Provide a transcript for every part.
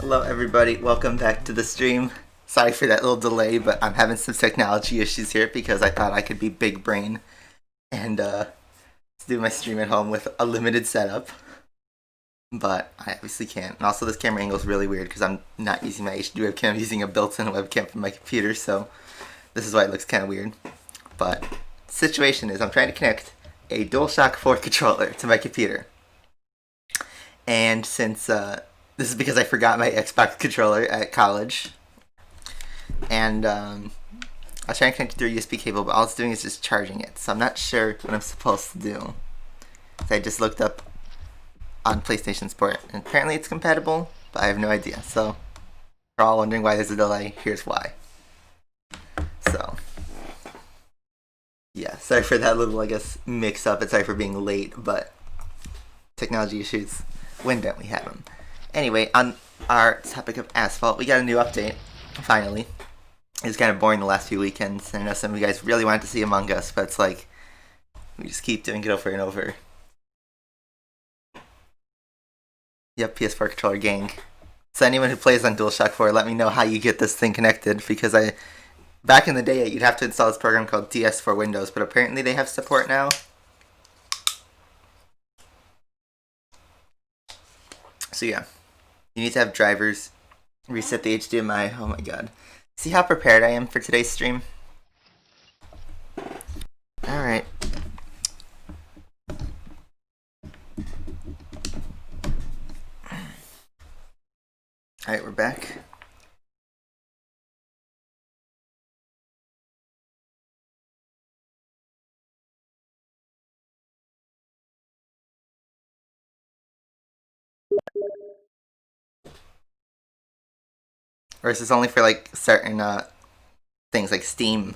Hello everybody, welcome back to the stream. Sorry for that little delay, but I'm having some technology issues here because I thought I could be big brain and do my stream at home with a limited setup. But I obviously can't. And also this camera angle is really weird because I'm not using my HD webcam, I'm using a built-in webcam from my computer, so this is why it looks kind of weird. But the situation is I'm trying to connect a DualShock 4 controller to my computer. And since this is because I forgot my Xbox controller at college, and I was trying to connect it through a USB cable, but all it's doing is just charging it. So I'm not sure what I'm supposed to do. So I just looked up on PlayStation Sport, and apparently it's compatible, but I have no idea. So if you're all wondering why there's a delay, here's why. So yeah, sorry for that little, I guess, mix-up. And sorry for being late, but technology issues. When don't we have them? Anyway, on our topic of Asphalt, we got a new update, finally. It was kind of boring the last few weekends, and I know some of you guys really wanted to see Among Us, but it's like, we just keep doing it over and over. Yep, PS4 controller gang. So anyone who plays on DualShock 4, let me know how you get this thing connected, because back in the day, you'd have to install this program called DS for Windows, but apparently they have support now. So yeah, you need to have drivers, reset the HDMI, oh my god. See how prepared I am for today's stream? Alright. Alright, we're back. Or is this only for like certain things like Steam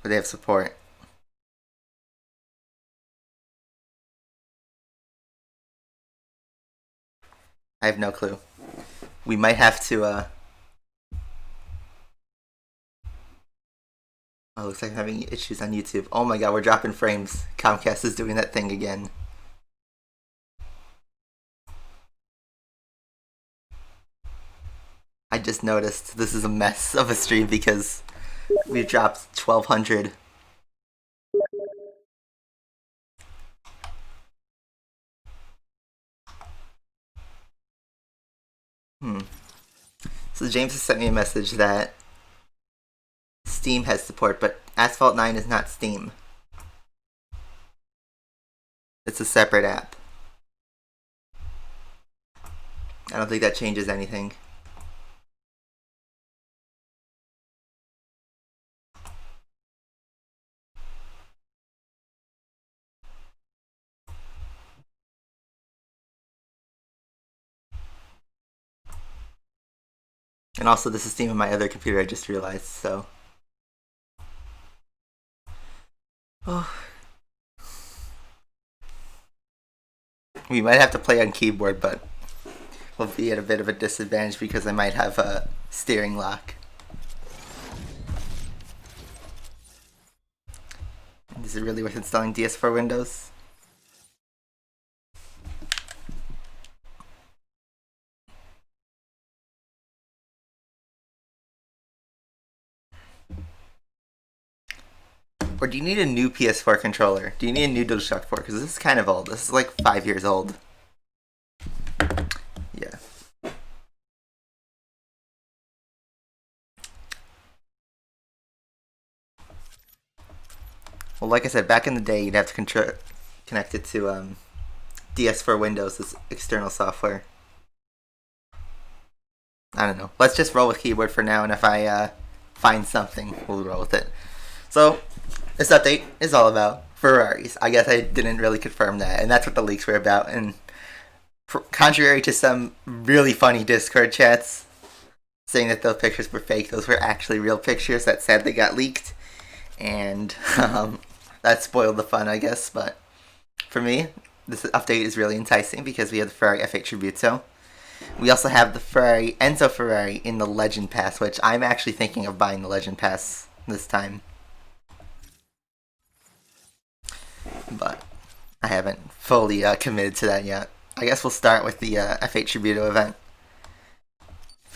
where they have support? I have no clue. We might have to oh, looks like I'm having issues on YouTube. Oh my god, we're dropping frames. Comcast is doing that thing again. I just noticed this is a mess of a stream because we dropped 1200. So James has sent me a message that Steam has support, but Asphalt 9 is not Steam. It's a separate app. I don't think that changes anything. And also, this is Steam on my other computer, I just realized, so. Oh. We might have to play on keyboard, but we'll be at a bit of a disadvantage because I might have a steering lock. Is it really worth installing DS for Windows? Or do you need a new PS4 controller? Do you need a new DualShock 4? Because this is kind of old. This is like 5 years old. Yeah. Well, like I said, back in the day, you'd have to connect it to DS for Windows, this external software. I don't know. Let's just roll with keyboard for now, and if I find something, we'll roll with it. So, this update is all about Ferraris. I guess I didn't really confirm that, and that's what the leaks were about. And contrary to some really funny Discord chats saying that those pictures were fake, those were actually real pictures that sadly got leaked. And that spoiled the fun, I guess. But for me, this update is really enticing because we have the Ferrari F8 Tributo. We also have the Enzo Ferrari in the Legend Pass, which I'm actually thinking of buying the Legend Pass this time. But I haven't fully committed to that yet. I guess we'll start with the F8 Tributo event.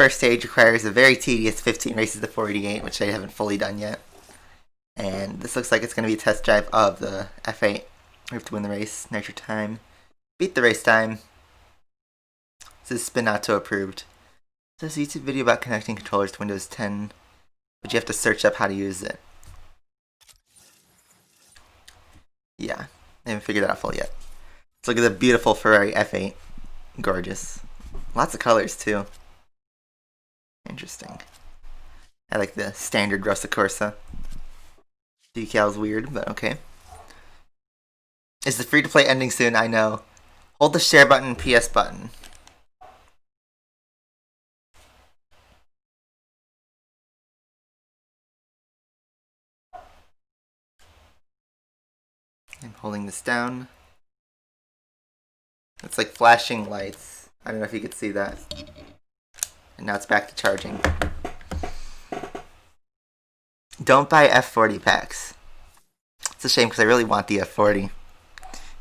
first stage requires a very tedious 15 races to 488, which I haven't fully done yet. And this looks like it's going to be a test drive of the F8. We have to win the race, nitro time, beat the race time. This is Spinato approved. This is a YouTube video about connecting controllers to Windows 10, but you have to search up how to use it. Yeah, I haven't figured that out fully yet. Let's look at the beautiful Ferrari F8. Gorgeous. Lots of colors too. Interesting. I like the standard Rossa Corsa. Decal's weird, but okay. Is the free-to-play ending soon? I know. Hold the share button, PS button. I'm holding this down. It's like flashing lights. I don't know if you could see that. And now it's back to charging. Don't buy F40 packs. It's a shame because I really want the F40.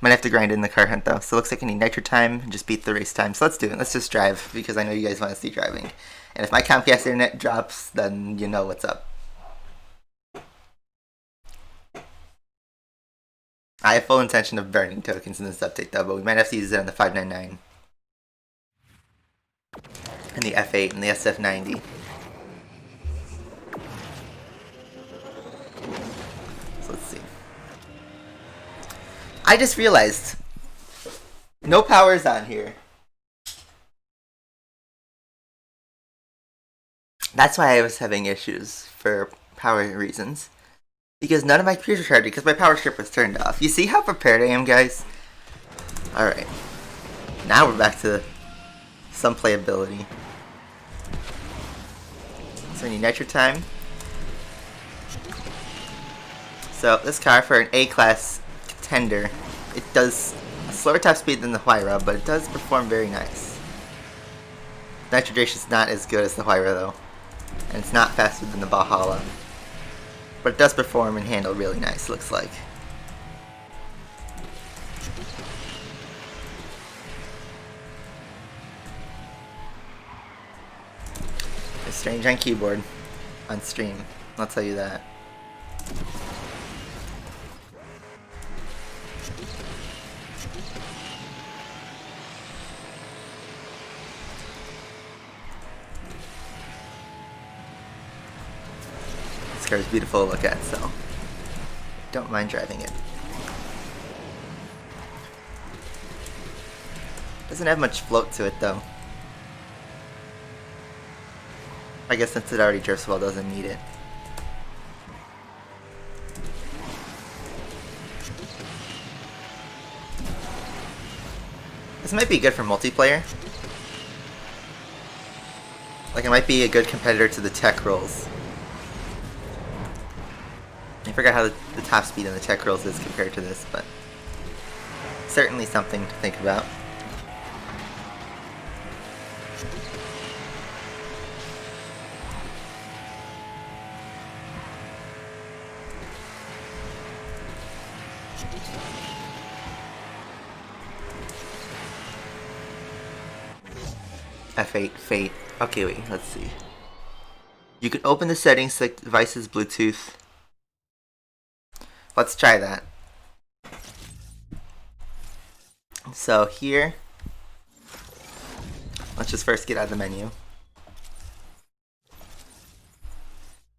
Might have to grind it in the car hunt though. So it looks like I need nitro time and just beat the race time. So let's do it. Let's just drive because I know you guys want to see driving. And if my Comcast internet drops, then you know what's up. I have full intention of burning tokens in this update though, but we might have to use it on the 599. And the F8 and the SF90. So let's see. I just realized no power's on here. That's why I was having issues for power reasons. Because none of my computers were charged because my power strip was turned off. You see how prepared I am, guys? Alright. Now we're back to some playability. So we need nitro time. So this car for an A-class contender, it does a slower top speed than the Huayra, but it does perform very nice. Nitrodration is not as good as the Huayra though. And it's not faster than the Valhalla. But it does perform and handle really nice, looks like. It's strange on keyboard, on stream, I'll tell you that. This car is beautiful to look at, so don't mind driving it. Doesn't have much float to it though. I guess since it already drifts well, it doesn't need it. This might be good for multiplayer. Like it might be a good competitor to the tech rolls. I forgot how the top speed in the tech rolls is compared to this, but certainly something to think about. F8 Fate. Okay, wait, let's see. You can open the settings, select devices, Bluetooth. Let's try that. So here, let's just first get out of the menu.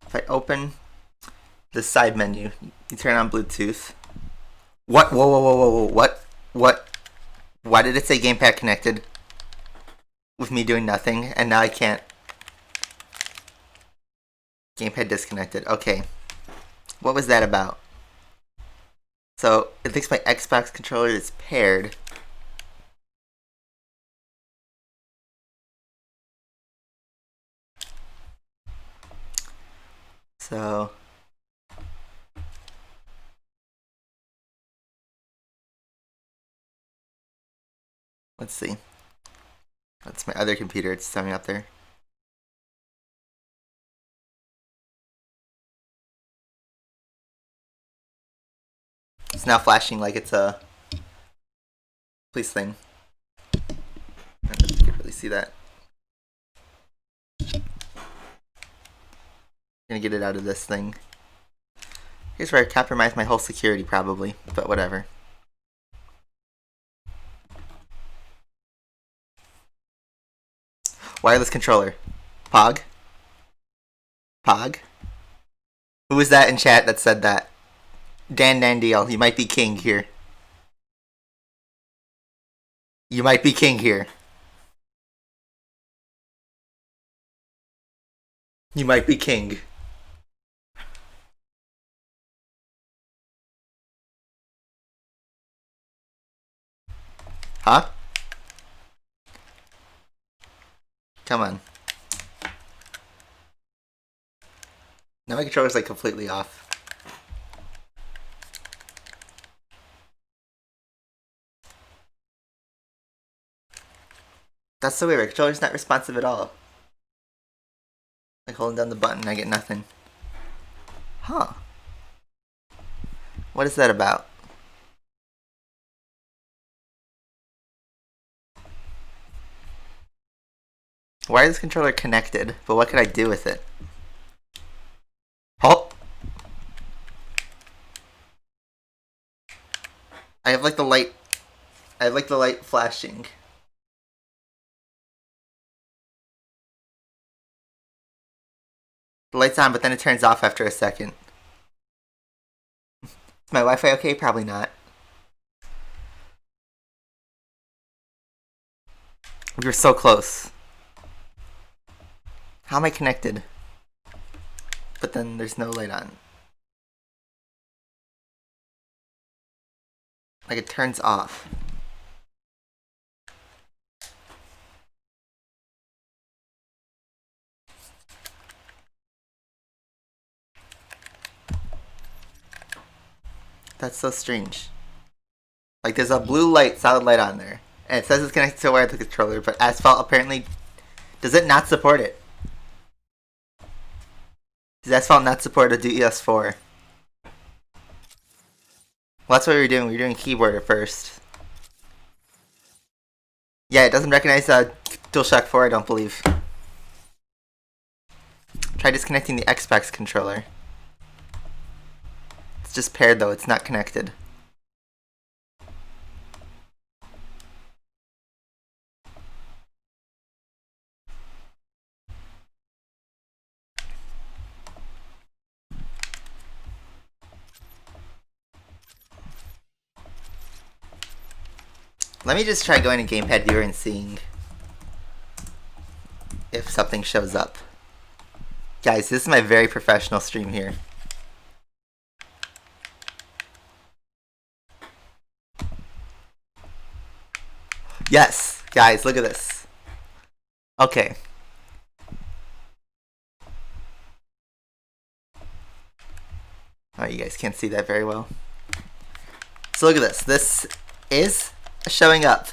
If I open the side menu, you turn on Bluetooth. What? Whoa, whoa, whoa, whoa, whoa, what? Why did it say gamepad connected? With me doing nothing, and now I can't. Gamepad disconnected. Okay. What was that about? So, it thinks my Xbox controller is paired. So... let's see. That's my other computer, it's coming up there. It's now flashing like it's a police thing. I don't know if you can really see that. Gonna get it out of this thing. Here's where I compromise my whole security, probably, but whatever. Wireless controller. Pog? Pog? Who was that in chat that said that? Dan Nandiel, you might be king here. You might be king here. You might be king. Huh? Come on. Now my controller's like completely off. That's so weird. My controller's not responsive at all. Like holding down the button, I get nothing. Huh. What is that about? Why is this controller connected? But what could I do with it? Oh! I have like the light. I have like the light flashing. The light's on, but then it turns off after a second. Is my Wi-Fi okay? Probably not. We were so close. How am I connected? But then there's no light on. Like it turns off. That's so strange. Like there's a blue light, solid light on there. And it says it's connected to a wireless controller, but Asphalt apparently... Does it not support it? Does Asphalt not support a DES4? Well, that's what we were doing. We were doing keyboard at first. Yeah, it doesn't recognize DualShock 4, I don't believe. Try disconnecting the Xbox controller. It's just paired though, it's not connected. Let me just try going to Gamepad Viewer and seeing if something shows up. Guys, this is my very professional stream here. Yes, guys, look at this. Okay. Oh, you guys can't see that very well. So look at this. This is showing up.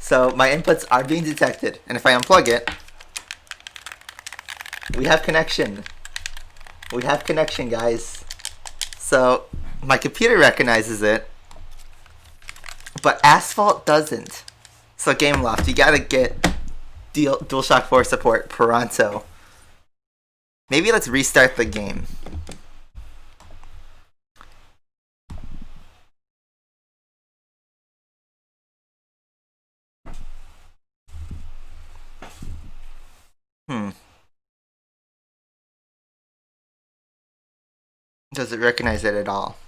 So my inputs are being detected, and if I unplug it, we have connection. We have connection, guys. So my computer recognizes it, but Asphalt doesn't. So Gameloft, you gotta get DualShock 4 support pronto. Maybe let's restart the game. Does it recognize it at all?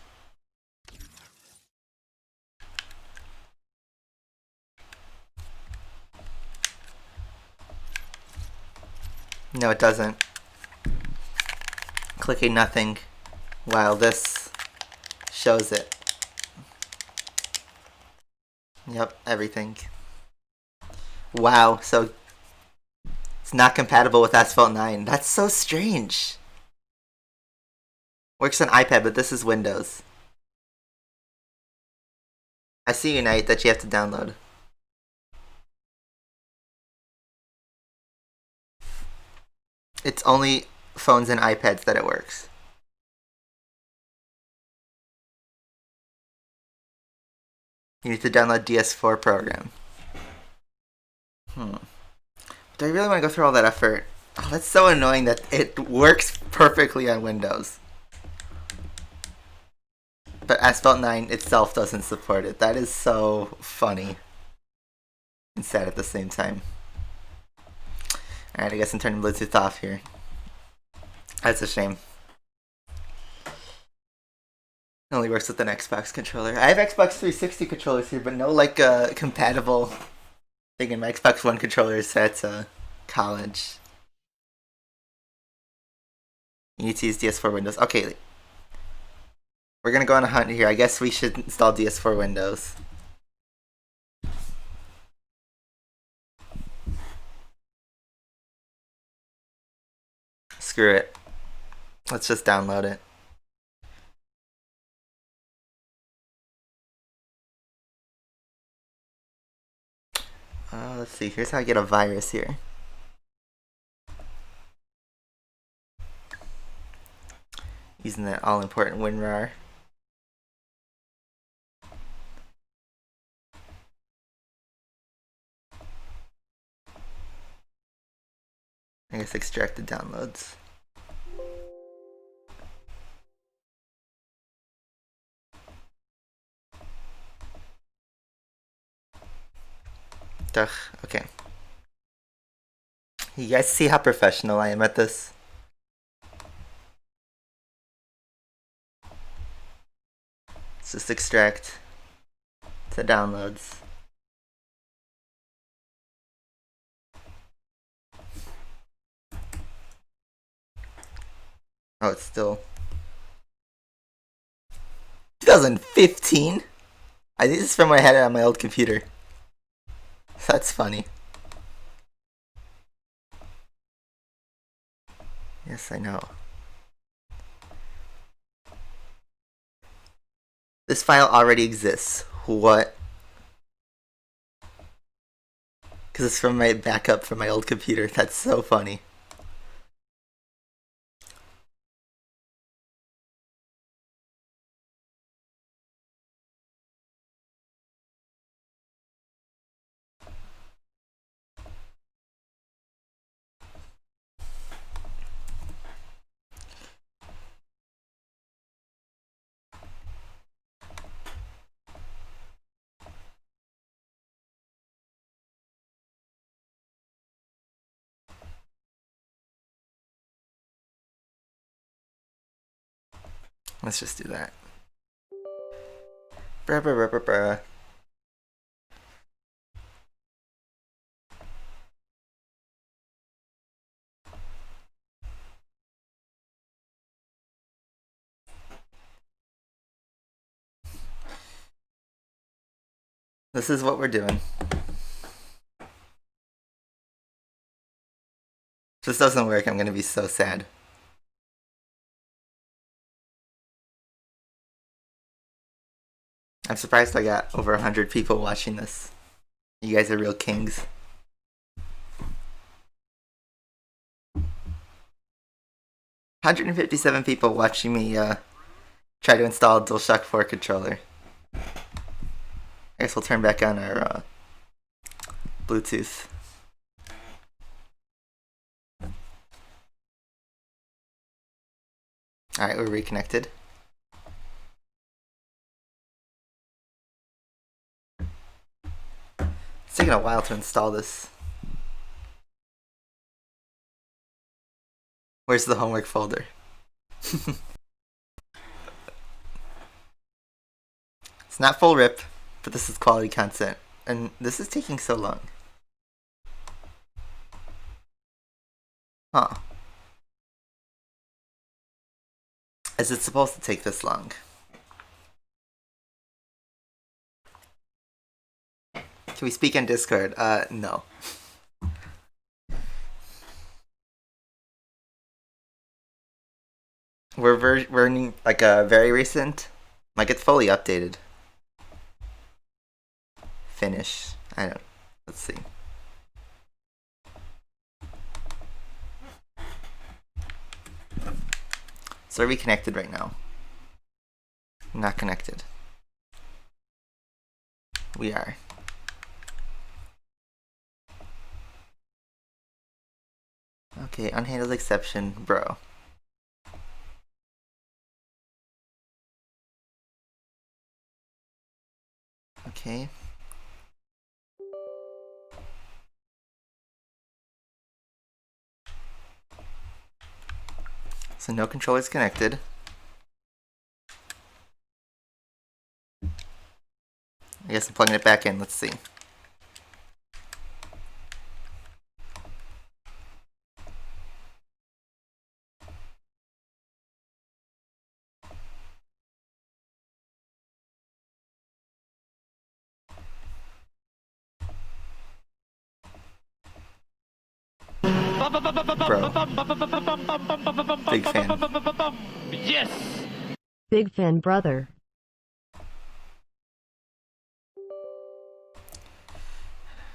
No, it doesn't. Clicking nothing while this shows it. Yep, everything. Wow, so it's not compatible with Asphalt 9. That's so strange. Works on iPad, but this is Windows. I see Unite that you have to download. It's only phones and iPads that it works. You need to download DS4 program. Do I really want to go through all that effort Oh, that's so annoying that it works perfectly on Windows. But Asphalt 9 itself doesn't support it. That is so funny and sad at the same time. Alright, I guess I'm turning Bluetooth off here. That's a shame. It only works with an Xbox controller. I have Xbox 360 controllers here, but no like compatible thing in my Xbox One controllers at college. You need to use DS4 Windows. Okay, we're gonna go on a hunt here. I guess we should install DS4 Windows. Screw it. Let's just download it. Let's see. Here's how I get a virus here. Using that all-important WinRAR. I guess extract the downloads. Duh. Okay. You guys see how professional I am at this? Let's just extract to downloads. Oh, it's still 2015. I think this is from when I had it on my old computer. That's funny. Yes, I know. This file already exists. What? Because it's from my backup from my old computer. That's so funny. Let's just do that. Bruh, bruh, bruh, bruh, bruh. This is what we're doing. If this doesn't work, I'm gonna be so sad. I'm surprised I got over 100 people watching this. You guys are real kings. $157 people watching me try to install a DualShock 4 controller. I guess we'll turn back on our Bluetooth. Alright, we're reconnected. It's taking a while to install this. Where's the homework folder? It's not full rip, but this is quality content. And this is taking so long. Huh. Is it supposed to take this long? Can we speak in Discord? No. We're running like a very recent, like it's fully updated. Finish. I don't. Let's see. So are we connected right now? Not connected. We are. Okay, unhandled exception, bro. Okay. So no controllers connected. I guess I'm plugging it back in. Let's see. Bro. Big fan. Yes! Big fan, brother.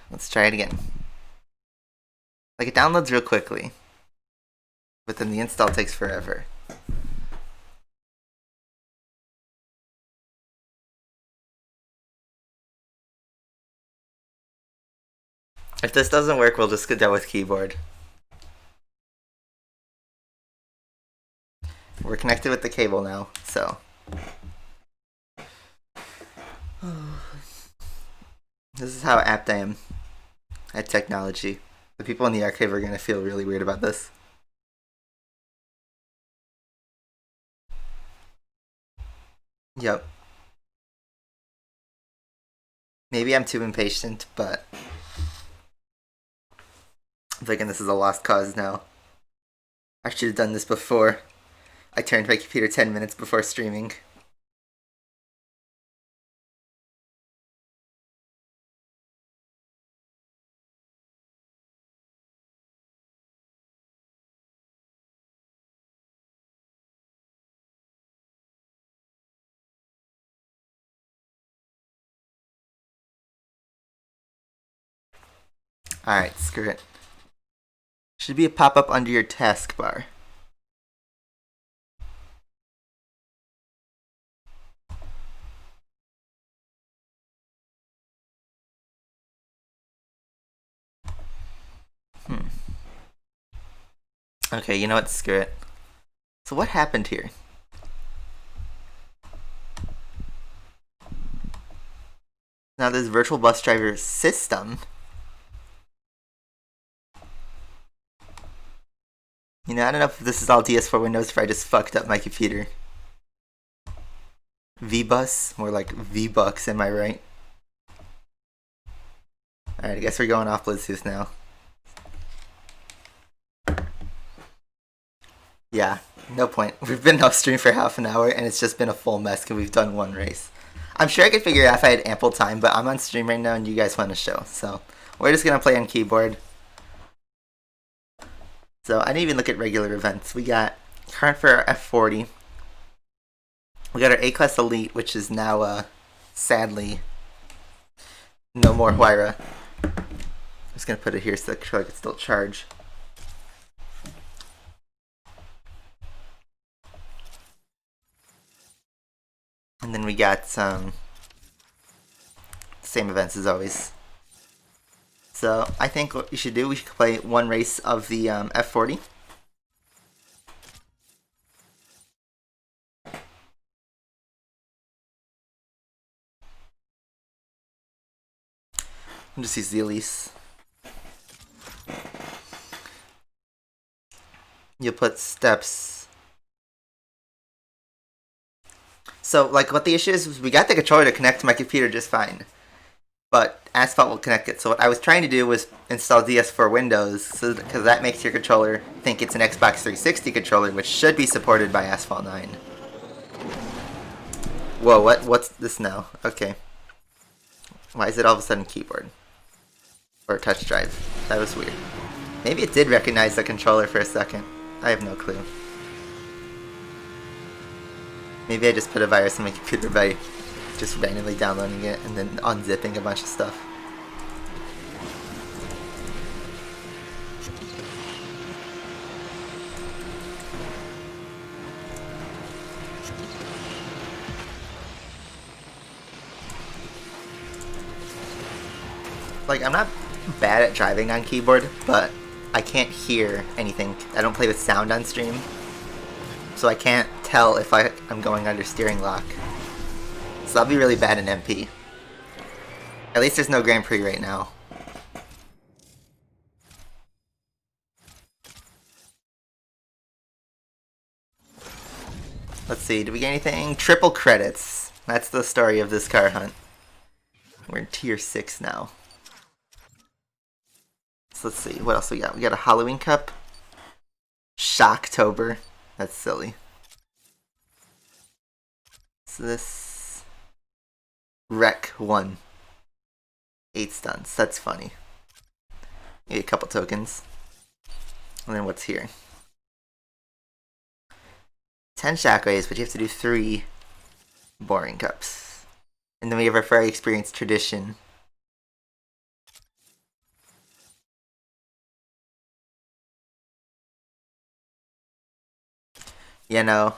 Let's try it again. Like, it downloads real quickly, but then the install takes forever. If this doesn't work, we'll just get down with keyboard. We're connected with the cable now, so. This is how apt I am at technology. The people in the archive are going to feel really weird about this. Yep. Maybe I'm too impatient, but I'm thinking this is a lost cause now. I should have done this before. I turned my computer 10 minutes before streaming. Alright, screw it. Should be a pop-up under your taskbar. Okay, you know what? Screw it. So what happened here? Now this virtual bus driver system. You know, I don't know if this is all DS4 Windows or if I just fucked up my computer. V-Bus? More like V-Bucks, am I right? Alright, I guess we're going off Bluetooth now. Yeah, no point. We've been off stream for half an hour and it's just been a full mess because we've done one race. I'm sure I could figure it out if I had ample time, but I'm on stream right now and you guys want to show. So, we're just going to play on keyboard. So, I didn't even look at regular events. We got current for our F40. We got our A-Class Elite, which is now, sadly, no more Huayra. I'm just going to put it here so the controller can still charge. And then we got some same events as always. So I think what we should do, we should play one race of the F40. I'll just use the Elise. You'll put steps. So, like, what the issue is we got the controller to connect to my computer just fine. But Asphalt will connect it. So what I was trying to do was install DS4 Windows, because that makes your controller think it's an Xbox 360 controller, which should be supported by Asphalt 9. Whoa, what's this now? Okay. Why is it all of a sudden keyboard? Or touch drive? That was weird. Maybe it did recognize the controller for a second. I have no clue. Maybe I just put a virus on my computer by just randomly downloading it and then unzipping a bunch of stuff. Like, I'm not bad at driving on keyboard, but I can't hear anything. I don't play with sound on stream, so I can't tell if I'm going under steering lock. So that'll be really bad in MP. At least there's no Grand Prix right now. Let's see, did we get anything? Triple credits. That's the story of this car hunt. We're in tier 6 now. So let's see, what else we got? We got a Halloween Cup. Shocktober. That's silly. So this... Wreck 1. 8 stunts. That's funny. Maybe a couple tokens. And then what's here? 10 shockwaves, but you have to do 3 boring cups. And then we have our Ferrari Experience Tradition. Yeah, no.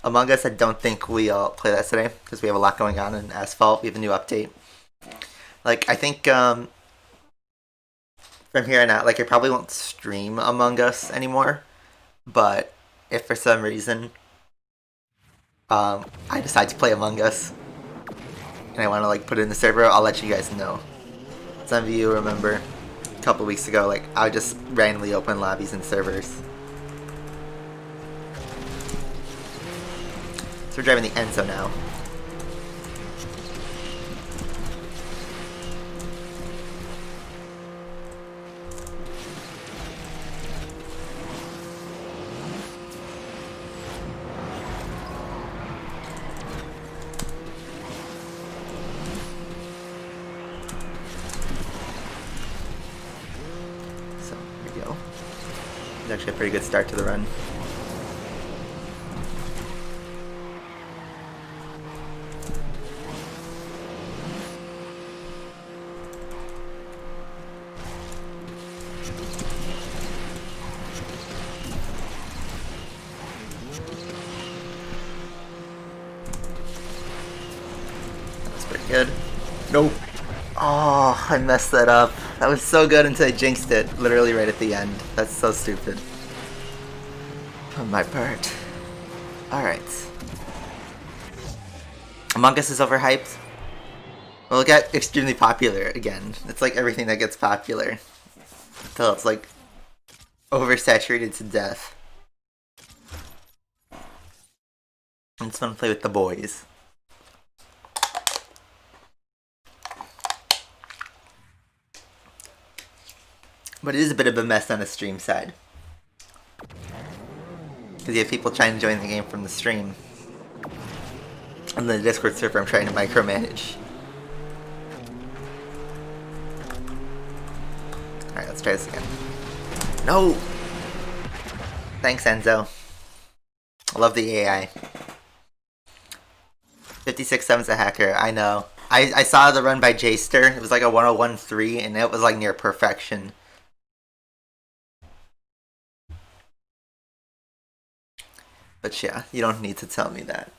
Among Us, I don't think we'll play that today because we have a lot going on in Asphalt. We have a new update. Like, I think from here on out, like, I probably won't stream Among Us anymore. But if for some reason I decide to play Among Us and I want to like put it in the server, I'll let you guys know. Some of you remember a couple weeks ago, like, I would just randomly open lobbies and servers. So we're driving the Enzo now. So, here we go. It's actually a pretty good start to the run. Good. Nope. Oh, I messed that up. That was so good until I jinxed it, literally right at the end. That's so stupid. On my part. Alright. Among Us is overhyped. Well, it got extremely popular again. It's like everything that gets popular. Until it's like oversaturated to death. It's fun to play with the boys. But it is a bit of a mess on the stream side. Because you have people trying to join the game from the stream. And the Discord server I'm trying to micromanage. Alright, let's try this again. No! Thanks, Enzo. I love the AI. 56-7's a hacker, I know. I saw the run by Jster. It was like a 101.3 and it was like near perfection. But yeah, you don't need to tell me that.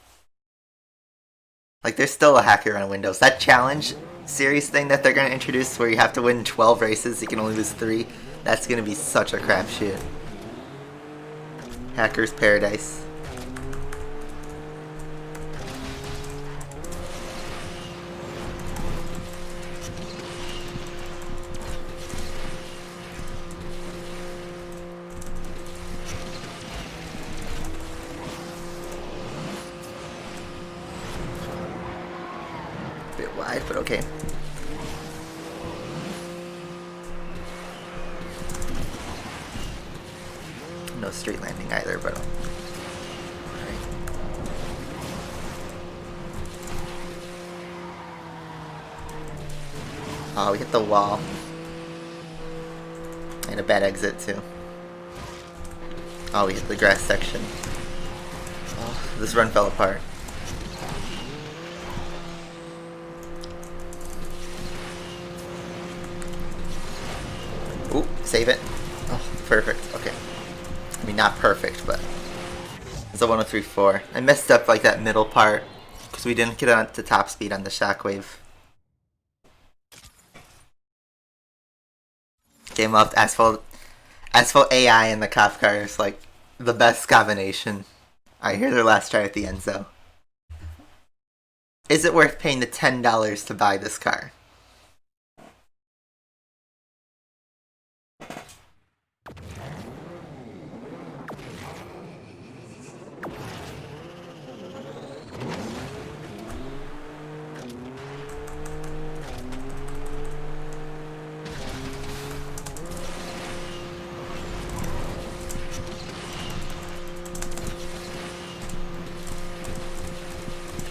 Like, there's still a hacker on Windows. That challenge series thing that they're going to introduce where you have to win 12 races, you can only lose 3, that's going to be such a crapshoot. Hacker's Paradise. Bit wide, but okay. No straight landing either, but alright. Oh, we hit the wall. And a bad exit too. Oh, we hit the grass section. Oh, this run fell apart. Ooh, save it. Oh, perfect. Okay. I mean, not perfect, but it's a 103.4. I messed up like that middle part because we didn't get on to top speed on the shockwave. Game up, Asphalt Asphalt AI and the cop car is like the best combination. I hear their last try at the end, so. Is it worth paying the $10 to buy this car?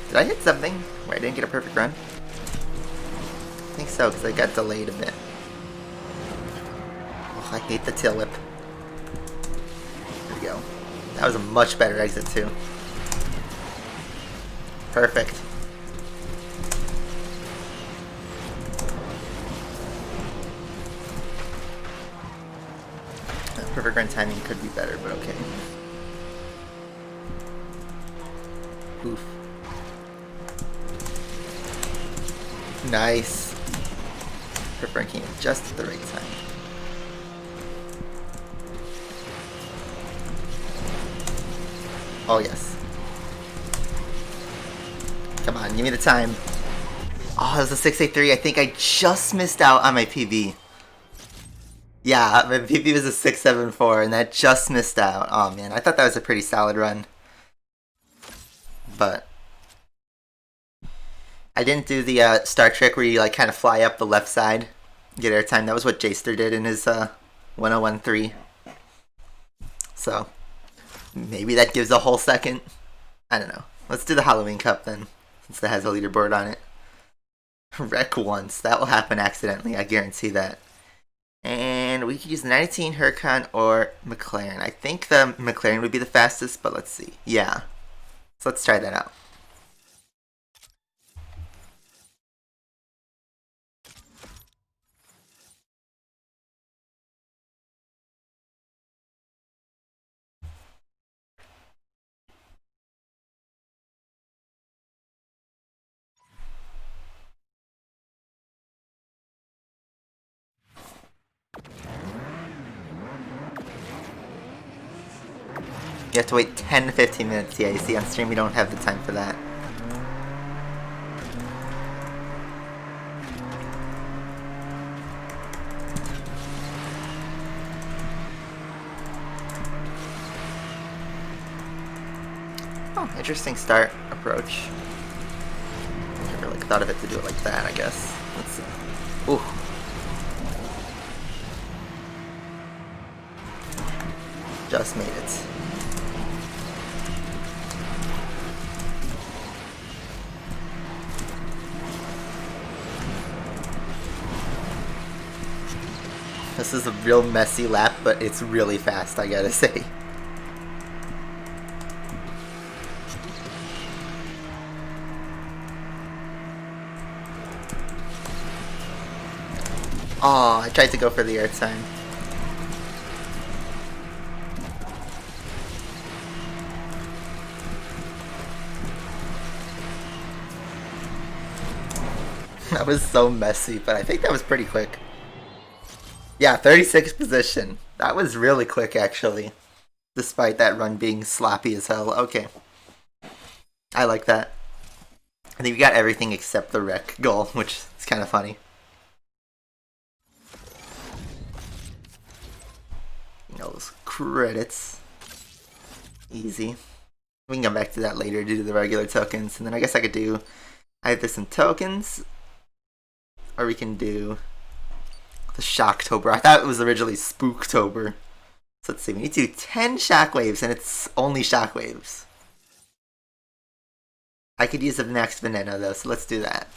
Did I hit something where I didn't get a perfect run? I think so, because I got delayed a bit. Oh, I hate the tail whip. There we go. That was a much better exit, too. Perfect. Perfect run timing could be better, but okay. Oof. Nice. Perfect run came just at the right time. Oh, yes. Come on, give me the time. Oh, it was a 683. I think I just missed out on my PB. Yeah, my PB was a 674, and that just missed out. Oh, man. I thought that was a pretty solid run. But I didn't do the Star Trek where you like kind of fly up the left side, get airtime. That was what Jaster did in his 1013. So maybe that gives a whole second. I don't know. Let's do the Halloween Cup then, since that has a leaderboard on it. Wreck once. That will happen accidentally. I guarantee that. And we could use the 19 Huracan or McLaren. I think the McLaren would be the fastest, but let's see. Yeah. So let's try that out. You have to wait 10 to 15 minutes. Yeah, you see on stream we don't have the time for that. Oh, interesting start approach. Never like thought of it to do it like that, I guess. Let's see. Ooh. Just made it. This is a real messy lap, but it's really fast, I gotta say. Oh, I tried to go for the air time. That was so messy, but I think that was pretty quick. Yeah, 36th position. That was really quick, actually. Despite that run being sloppy as hell. Okay. I like that. I think we got everything except the wreck goal, which is kind of funny. You know, those credits. Easy. We can come back to that later to do the regular tokens. And then I guess I could do either some tokens, or we can do the Shocktober. I thought it was originally Spooktober. So let's see, we need to do 10 shockwaves, and it's only shockwaves. I could use the next Veneno though, so let's do that.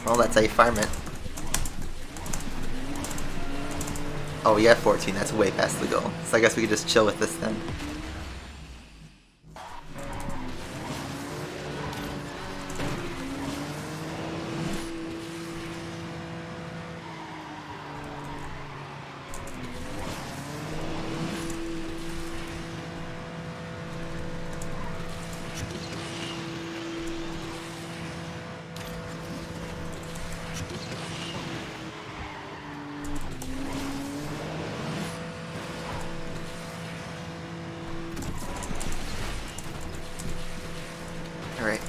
Well, that's how you farm it. Oh, we have 14. That's way past the goal. So I guess we could just chill with this then. Alright.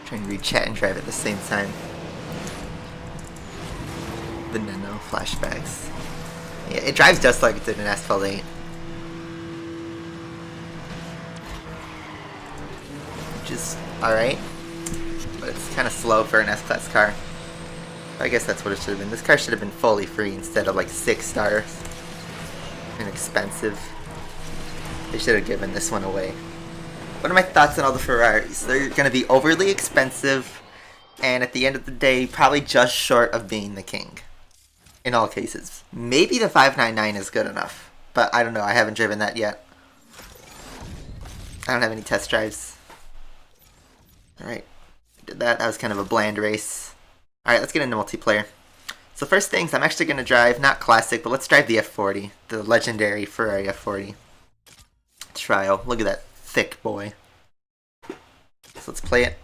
Trying to read chat and drive at the same time. The nano flashbacks. Yeah, it drives just like it did in Asphalt 8. Which is alright. But it's kind of slow for an S-Class car. I guess that's what it should have been. This car should have been fully free instead of like 6 stars. And expensive. They should have given this one away. What are my thoughts on all the Ferraris? They're going to be overly expensive, and at the end of the day, probably just short of being the king. In all cases. Maybe the 599 is good enough, but I don't know. I haven't driven that yet. I don't have any test drives. Alright, did that. That was kind of a bland race. Alright, let's get into multiplayer. So first things, I'm actually going to drive, not classic, but let's drive the F40. The legendary Ferrari F40. Trial. Look at that thick boy. So let's play it.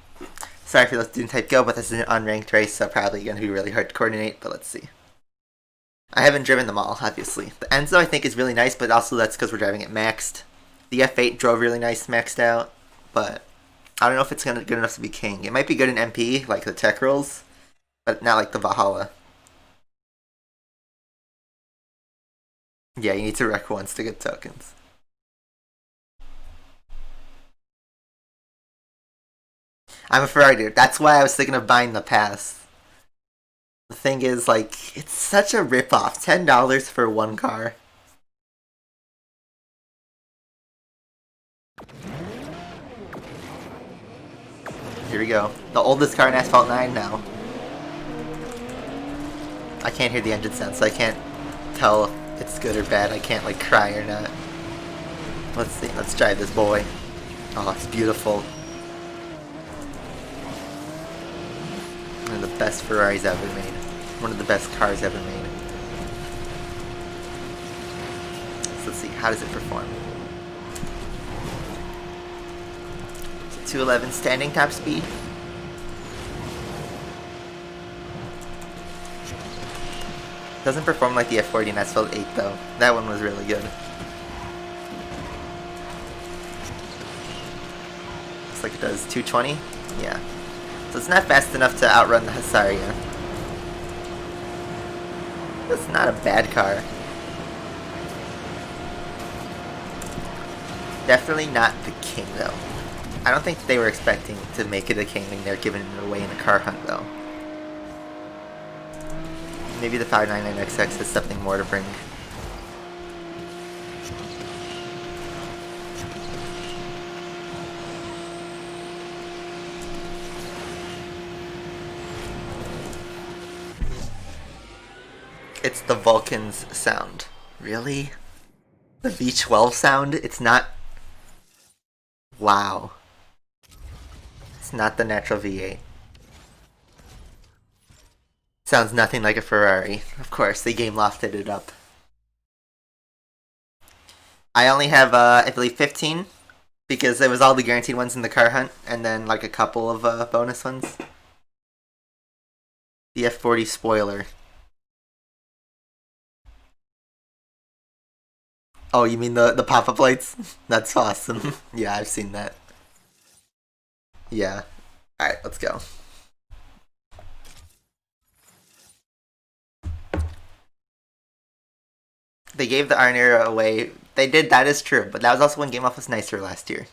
Sorry for those didn't type go, but this is an unranked race, so probably going to be really hard to coordinate, but let's see. I haven't driven them all, obviously. The Enzo I think is really nice, but also that's because we're driving it maxed. The F8 drove really nice maxed out, but I don't know if it's good enough to be king. It might be good in MP, like the tech rolls, but not like the Valhalla. Yeah, you need to wreck once to get tokens. I'm a Ferrari dude. That's why I was thinking of buying the pass. The thing is, like, it's such a ripoff. $10 for one car. Here we go. The oldest car in Asphalt 9 now. I can't hear the engine sound, so I can't tell if it's good or bad. I can't, like, cry or not. Let's see. Let's drive this boy. Oh, it's beautiful. One of the best Ferraris ever made. One of the best cars ever made. So let's see, how does it perform? So 211 standing top speed. Doesn't perform like the F40 in Asphalt 8 though. That one was really good. Looks like it does 220. Yeah. So it's not fast enough to outrun the Hasaria. That's not a bad car. Definitely not the king though. I don't think they were expecting to make it a king and they're giving it away in a car hunt though. Maybe the 599XX has something more to bring. It's the Vulcan's sound. Really? The V12 sound? It's not... Wow. It's not the natural V8. Sounds nothing like a Ferrari. Of course, they game lofted it up. I only have, I believe 15. Because it was all the guaranteed ones in the car hunt. And then like a couple of bonus ones. The F40 spoiler. Oh, you mean the pop-up lights? That's awesome. Yeah, I've seen that. Yeah. Alright, let's go. They gave the Iron Era away. They did, that is true, but that was also when Game Off was nicer last year.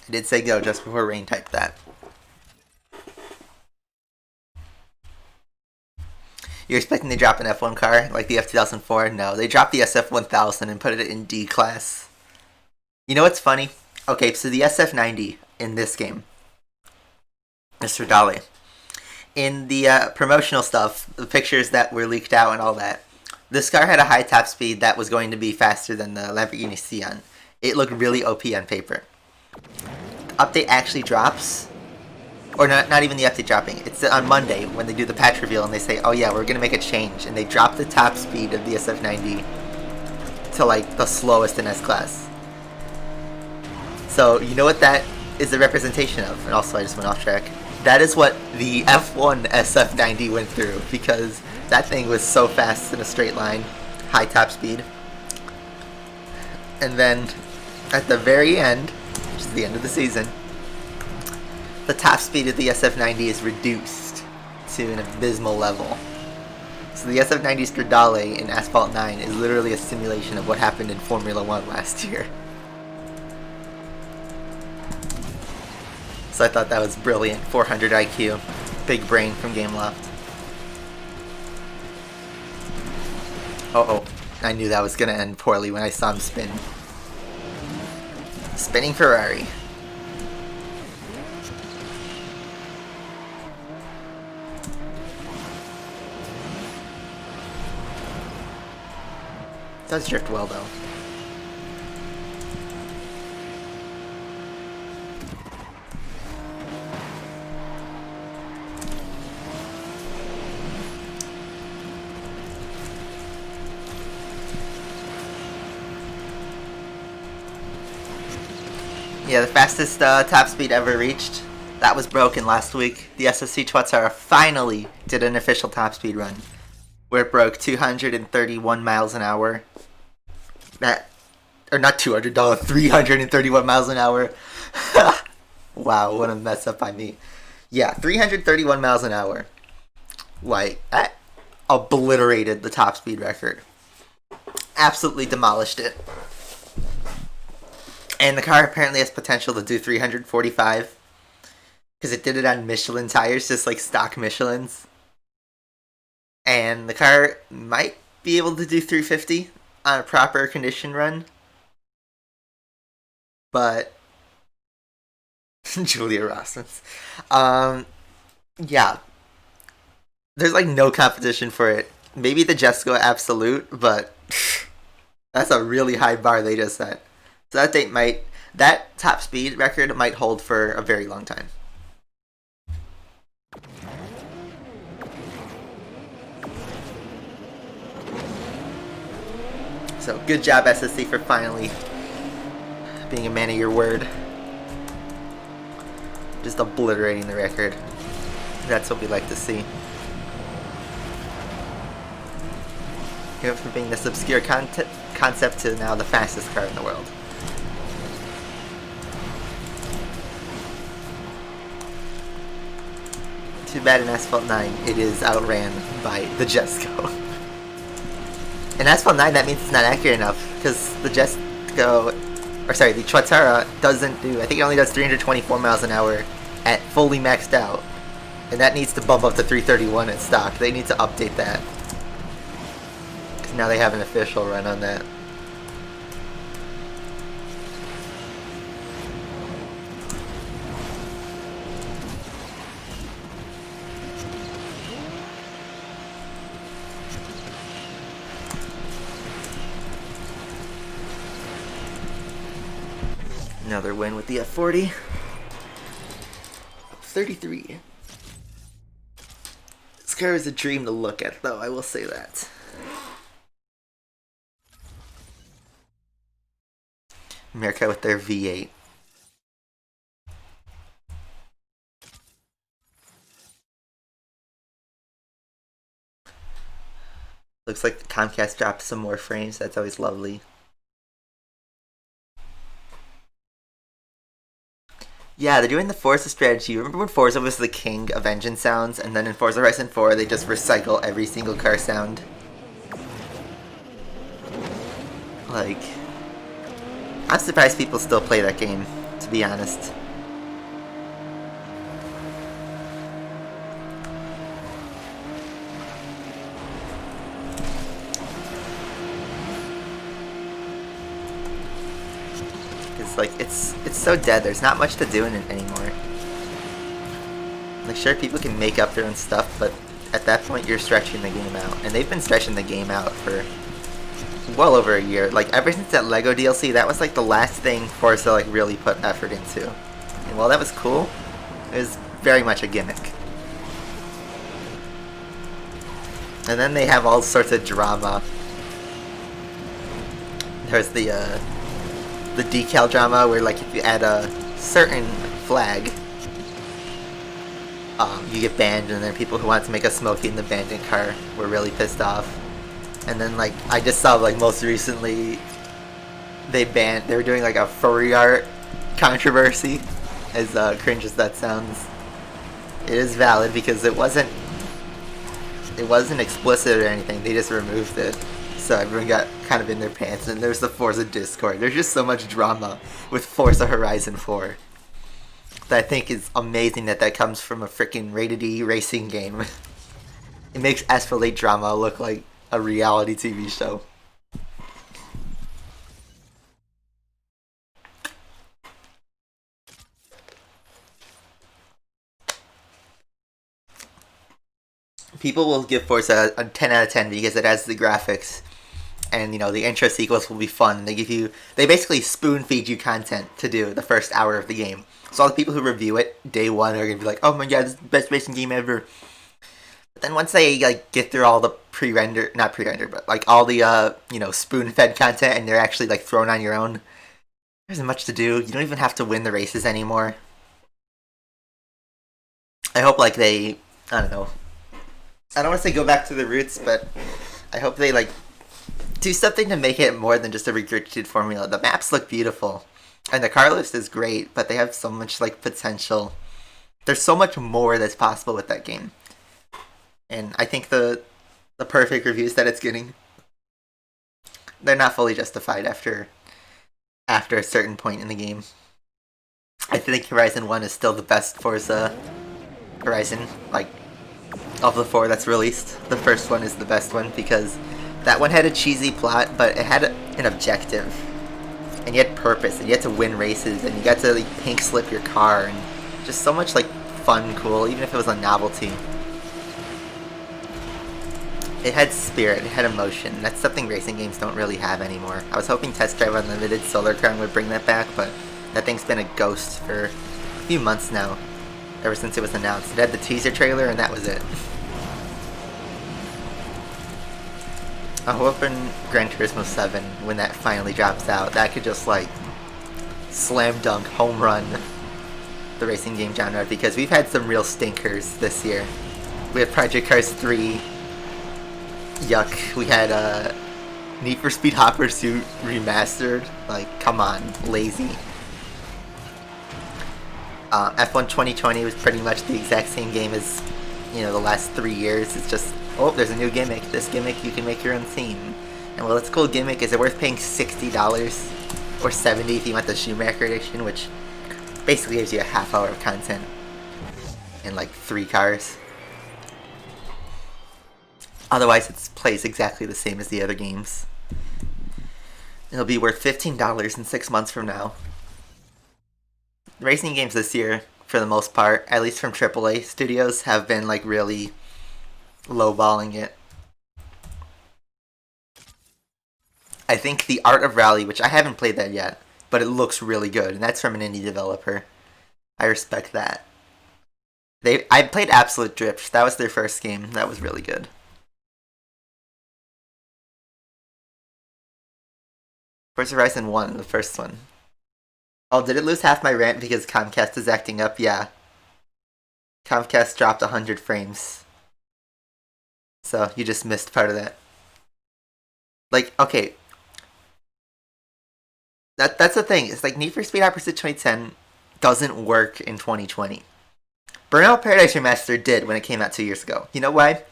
I did say go just before Rain typed that. You're expecting to drop an F1 car like the F2004? No, they dropped the SF1000 and put it in D class. You know what's funny? Okay, so the SF90 in this game, Mr. Dale, in the promotional stuff, the pictures that were leaked out and all that, this car had a high top speed that was going to be faster than the Lamborghini Sian. It looked really OP on paper. Update actually drops, or not even the update dropping. It's on Monday when they do the patch reveal and they say, oh yeah, we're going to make a change. And they drop the top speed of the SF90 to like the slowest in S-Class. So you know what that is the representation of? And also I just went off track. That is what the F1 SF90 went through, because that thing was so fast in a straight line, high top speed. And then at the very end, which is the end of the season, the top speed of the SF90 is reduced to an abysmal level. So the SF90 Stradale in Asphalt 9 is literally a simulation of what happened in Formula 1 last year. So I thought that was brilliant. 400 IQ. Big brain from Gameloft. Oh, I knew that was going to end poorly when I saw him spin. Spinning Ferrari. Does drift well though. Yeah, the fastest top speed ever reached, that was broken last week. The SSC Tuatara finally did an official top speed run, where it broke 231 miles an hour. Or not 200, 331 miles an hour. Wow, what a mess up by me. Yeah, 331 miles an hour. Like, that obliterated the top speed record. Absolutely demolished it. And the car apparently has potential to do 345. Because it did it on Michelin tires, just like stock Michelins. And the car might be able to do 350 on a proper condition run. But Julia Rossens. Yeah. There's like no competition for it. Maybe the Jesco Absolute, but that's a really high bar they just set. So that top speed record might hold for a very long time. So good job SSC for finally being a man of your word. Just obliterating the record. That's what we like to see. You went from being this obscure concept to now the fastest car in the world. Too bad in Asphalt 9 it is outran by the Jesco. In Asphalt 9 that means it's not accurate enough, because the Jesco, or sorry, the Tuatara doesn't do, I think it only does 324 miles an hour at fully maxed out. And that needs to bump up to 331 at stock. They need to update that. Because now they have an official run on that. Another win with the F40. 33. This car is a dream to look at, though, I will say that. America with their V8. Looks like Comcast dropped some more frames. That's always lovely. Yeah, they're doing the Forza strategy. Remember when Forza was the king of engine sounds, and then in Forza Horizon 4 they just recycle every single car sound? Like, I'm surprised people still play that game, to be honest. It's like, it's so dead, there's not much to do in it anymore. Like, sure, people can make up their own stuff, but at that point you're stretching the game out. And they've been stretching the game out for well over a year. Like, ever since that Lego DLC, that was like the last thing Forza like really put effort into. And while that was cool, it was very much a gimmick. And then they have all sorts of drama. There's the decal drama where, like, if you add a certain flag, you get banned, and then people who want to make a Smokey and the Bandit car were really pissed off. And then, like, I just saw, like, most recently they were doing like a furry art controversy, as cringe as that sounds. It is valid because it wasn't explicit or anything, they just removed it. So everyone got kind of in their pants, and there's the Forza Discord. There's just so much drama with Forza Horizon 4 that I think is amazing that comes from a freaking rated E racing game. It makes Asphalt drama look like a reality TV show. People will give Forza a 10 out of 10 because it has the graphics, and you know, the intro sequence will be fun. They basically spoon feed you content to do the first hour of the game. So all the people who review it day one are gonna be like, "Oh my god, this is the best racing game ever." But then once they like get through all the not pre-rendered, but like all the spoon-fed content, and they're actually like thrown on your own, there isn't much to do. You don't even have to win the races anymore. I hope like I don't know. I don't want to say go back to the roots, but I hope they like do something to make it more than just a regurgitated formula. The maps look beautiful, and the car list is great, but they have so much like potential. There's so much more that's possible with that game, and I think the perfect reviews that it's getting, they're not fully justified after a certain point in the game. I think Horizon 1 is still the best Forza Horizon, like, of the four that's released. The first one is the best one because that one had a cheesy plot, but it had an objective, and you had purpose, and you had to win races, and you got to like pink slip your car, and just so much like fun, cool, even if it was a novelty. It had spirit, it had emotion. That's something racing games don't really have anymore. I was hoping Test Drive Unlimited Solar Crown would bring that back, but that thing's been a ghost for a few months now, ever since it was announced. It had the teaser trailer, and that was it. I'm hoping Gran Turismo 7, when that finally drops out, that could just like slam dunk, home run the racing game genre, because we've had some real stinkers this year. We had Project Cars 3, yuck. We had Need for Speed Hot Pursuit Remastered, like, come on, lazy. F1 2020 was pretty much the exact same game as, the last 3 years. It's just, oh, there's a new gimmick. This gimmick, you can make your own theme. And well, it's a cool gimmick. Is it worth paying $60 or $70 if you want the Schumacher edition, which basically gives you a half hour of content and like 3 cars? Otherwise, it plays exactly the same as the other games. It'll be worth $15 in 6 months from now. Racing games this year, for the most part, at least from AAA studios, have been like really lowballing it. I think the Art of Rally, which I haven't played that yet, but it looks really good, and that's from an indie developer. I respect that. I played Absolute Drift. That was their first game. That was really good. Forza Horizon 1, the first one. Oh, did it lose half my rant because Comcast is acting up? Yeah. Comcast dropped 100 frames. So, you just missed part of that. Like, okay. That's the thing. It's like Need for Speed Hot Pursuit 2010 doesn't work in 2020. Burnout Paradise Remastered did when it came out 2 years ago. You know why?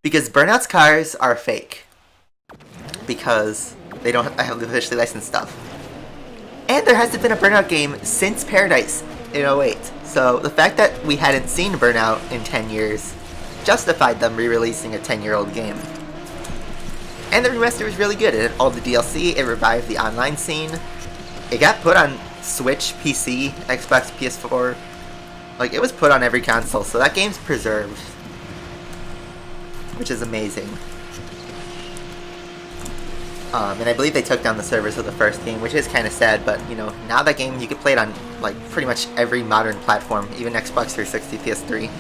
Because Burnout's cars are fake. Because they don't have officially licensed stuff. And there hasn't been a Burnout game since Paradise in 08. So the fact that we hadn't seen Burnout in 10 years justified them re-releasing a 10-year-old game. And the remaster was really good. It had all the DLC, it revived the online scene. It got put on Switch, PC, Xbox, PS4. Like, it was put on every console, so that game's preserved. Which is amazing. And I believe they took down the servers of the first game, which is kind of sad, but, you know, now that game, you can play it on, like, pretty much every modern platform, even Xbox 360, PS3.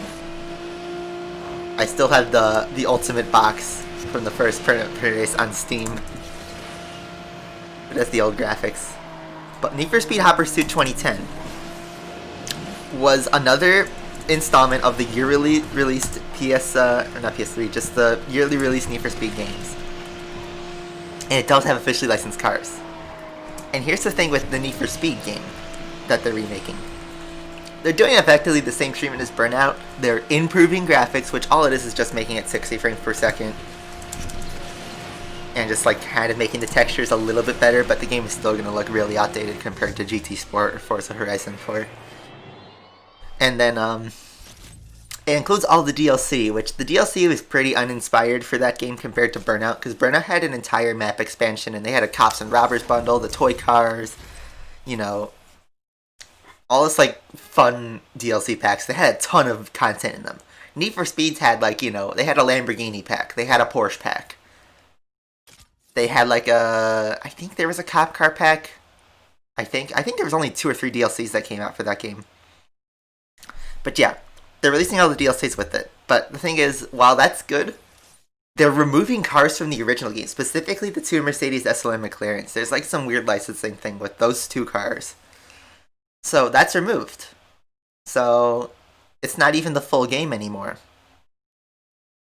I still have the Ultimate box from the first Paradise on Steam. But that's the old graphics. But Need for Speed Hot Pursuit 2010 was another installment of the yearly released or not PS3, just the yearly released Need for Speed games. And it does have officially licensed cars. And here's the thing with the Need for Speed game that they're remaking. They're doing effectively the same treatment as Burnout. They're improving graphics, which all it is just making it 60 frames per second. And just like kind of making the textures a little bit better, but the game is still going to look really outdated compared to GT Sport or Forza Horizon 4. And then it includes all the DLC, which the DLC was pretty uninspired for that game compared to Burnout, because Burnout had an entire map expansion, and they had a Cops and Robbers bundle, the toy cars, you know, all this like fun DLC packs. They had a ton of content in them. Need for Speeds had like, you know, they had a Lamborghini pack, they had a Porsche pack. They had like I think there was a cop car pack. I think there was only 2 or 3 DLCs that came out for that game. But yeah, they're releasing all the DLCs with it. But the thing is, while that's good, they're removing cars from the original game, specifically the 2 Mercedes SLM McLarens. There's like some weird licensing thing with those 2 cars. So that's removed. So it's not even the full game anymore.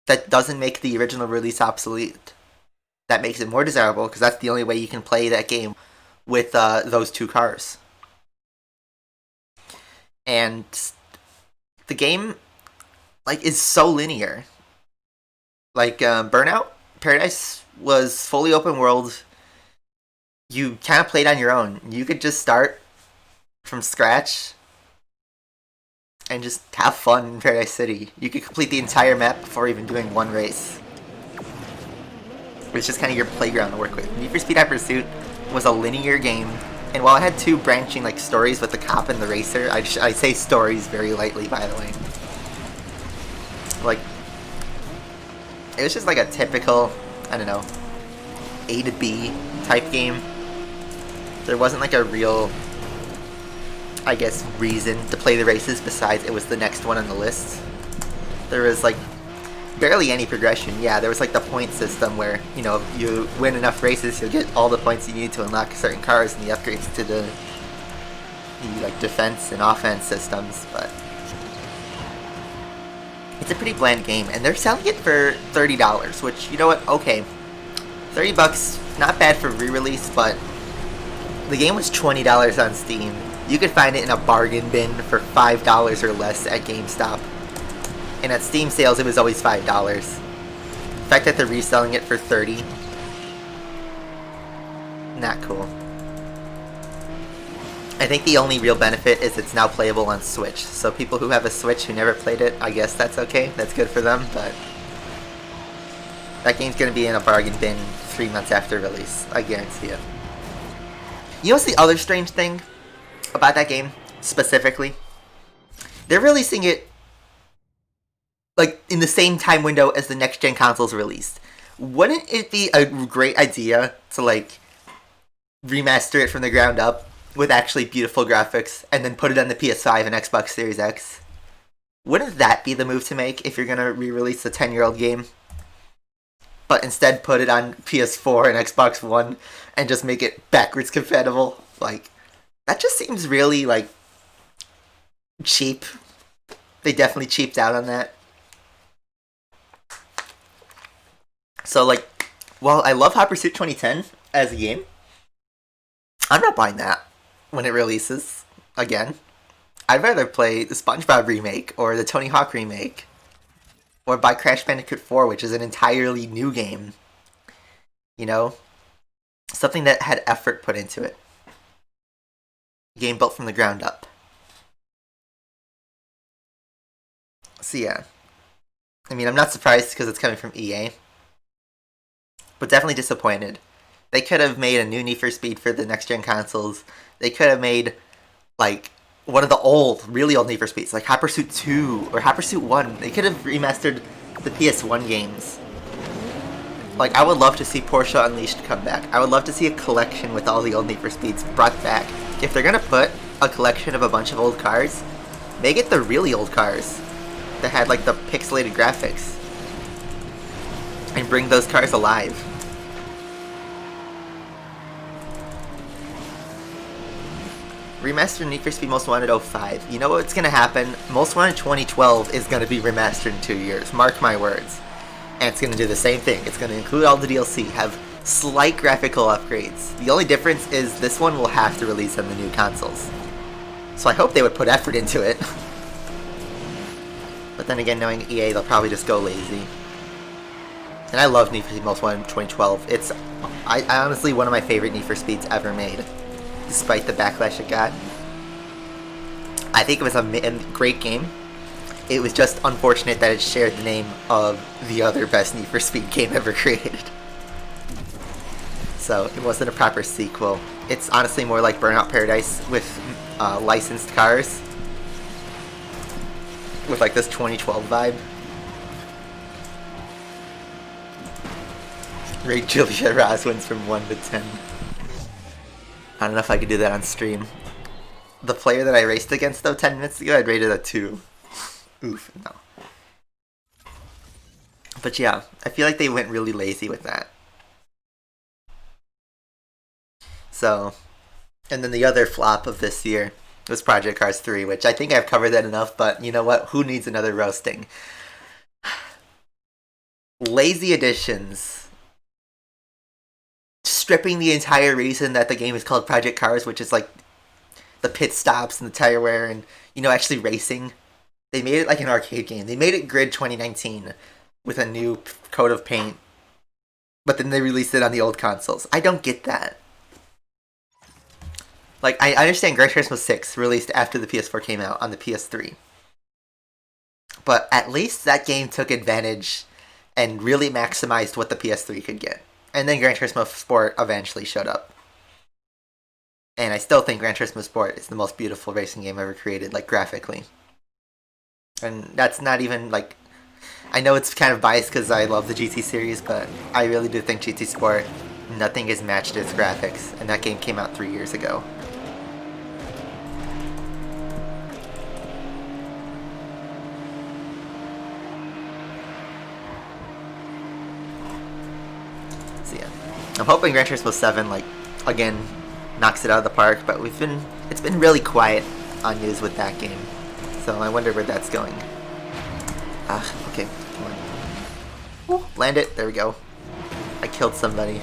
That doesn't make the original release obsolete. That makes it more desirable, because that's the only way you can play that game with those 2 cars. And the game, like, is so linear. Like, Burnout Paradise was fully open world. You kind of played on your own. You could just start from scratch and just have fun in Paradise City. You could complete the entire map before even doing one race. It's just kind of your playground to work with. Need for Speed Hot Pursuit was a linear game, and while it had 2 branching like stories with the cop and the racer, I say stories very lightly, by the way. Like, it was just like a typical, I don't know, A to B type game. There wasn't like a real, I guess, reason to play the races besides it was the next one on the list. There was like barely any progression. Yeah, there was like the point system where, you know, you win enough races, you'll get all the points you need to unlock certain cars and the upgrades to the like defense and offense systems, but it's a pretty bland game, and they're selling it for $30, which, you know what, okay, $30, not bad for re-release, but the game was $20 on Steam. You could find it in a bargain bin for $5 or less at GameStop. And at Steam sales, it was always $5. The fact that they're reselling it for $30, not cool. I think the only real benefit is it's now playable on Switch. So people who have a Switch who never played it, I guess that's okay. That's good for them, but that game's going to be in a bargain bin 3 months after release. I guarantee it. You know what's the other strange thing about that game, specifically? They're releasing it like in the same time window as the next gen consoles released. Wouldn't it be a great idea to like remaster it from the ground up with actually beautiful graphics and then put it on the PS5 and Xbox Series X? Wouldn't that be the move to make if you're gonna re-release a 10-year-old game? But instead put it on PS4 and Xbox One and just make it backwards compatible? Like, that just seems really like cheap. They definitely cheaped out on that. So, like, while I love Hot Pursuit 2010 as a game, I'm not buying that when it releases again. I'd rather play the SpongeBob remake or the Tony Hawk remake or buy Crash Bandicoot 4, which is an entirely new game. You know? Something that had effort put into it. A game built from the ground up. So yeah. I mean, I'm not surprised because it's coming from EA. But definitely disappointed. They could have made a new Need for Speed for the next gen consoles. They could have made, like, one of the old, really old Need for Speeds, like Hot Pursuit 2 or Hot Pursuit 1. They could have remastered the PS1 games. Like, I would love to see Porsche Unleashed come back. I would love to see a collection with all the old Need for Speeds brought back. If they're gonna put a collection of a bunch of old cars, make it the really old cars that had, like, the pixelated graphics. And bring those cars alive. Remastered Need for Speed Most Wanted 05. You know what's gonna happen? Most Wanted 2012 is gonna be remastered in 2 years. Mark my words. And it's gonna do the same thing. It's gonna include all the DLC, have slight graphical upgrades. The only difference is this one will have to release on the new consoles. So I hope they would put effort into it. But then again, knowing EA, they'll probably just go lazy. And I love Need for Speed Most Wanted 2012. It's honestly one of my favorite Need for Speeds ever made, despite the backlash it got. I think it was a great game. It was just unfortunate that it shared the name of the other best Need for Speed game ever created. So it wasn't a proper sequel. It's honestly more like Burnout Paradise with licensed cars. With like this 2012 vibe. Rate Julia Roswins from 1 to 10. I don't know if I could do that on stream. The player that I raced against though 10 minutes ago, I'd rated a 2. Oof, no. But yeah, I feel like they went really lazy with that. So, and then the other flop of this year was Project Cars 3, which I think I've covered that enough, but you know what? Who needs another roasting? Lazy additions. Stripping the entire reason that the game is called Project Cars, which is like the pit stops and the tire wear and, you know, actually racing. They made it like an arcade game. They made it Grid 2019 with a new coat of paint. But then they released it on the old consoles. I don't get that. Like, I understand Gran Turismo 6 released after the PS4 came out on the PS3. But at least that game took advantage and really maximized what the PS3 could get. And then Gran Turismo Sport eventually showed up. And I still think Gran Turismo Sport is the most beautiful racing game ever created, like, graphically. And that's not even, like... I know it's kind of biased because I love the GT series, but I really do think GT Sport, nothing has matched its graphics. And that game came out 3 years ago. So yeah. I'm hoping Gran Turismo 7, like, again, knocks it out of the park, but it's been really quiet on news with that game. So I wonder where that's going. Okay, come on. Ooh, land it, there we go. I killed somebody.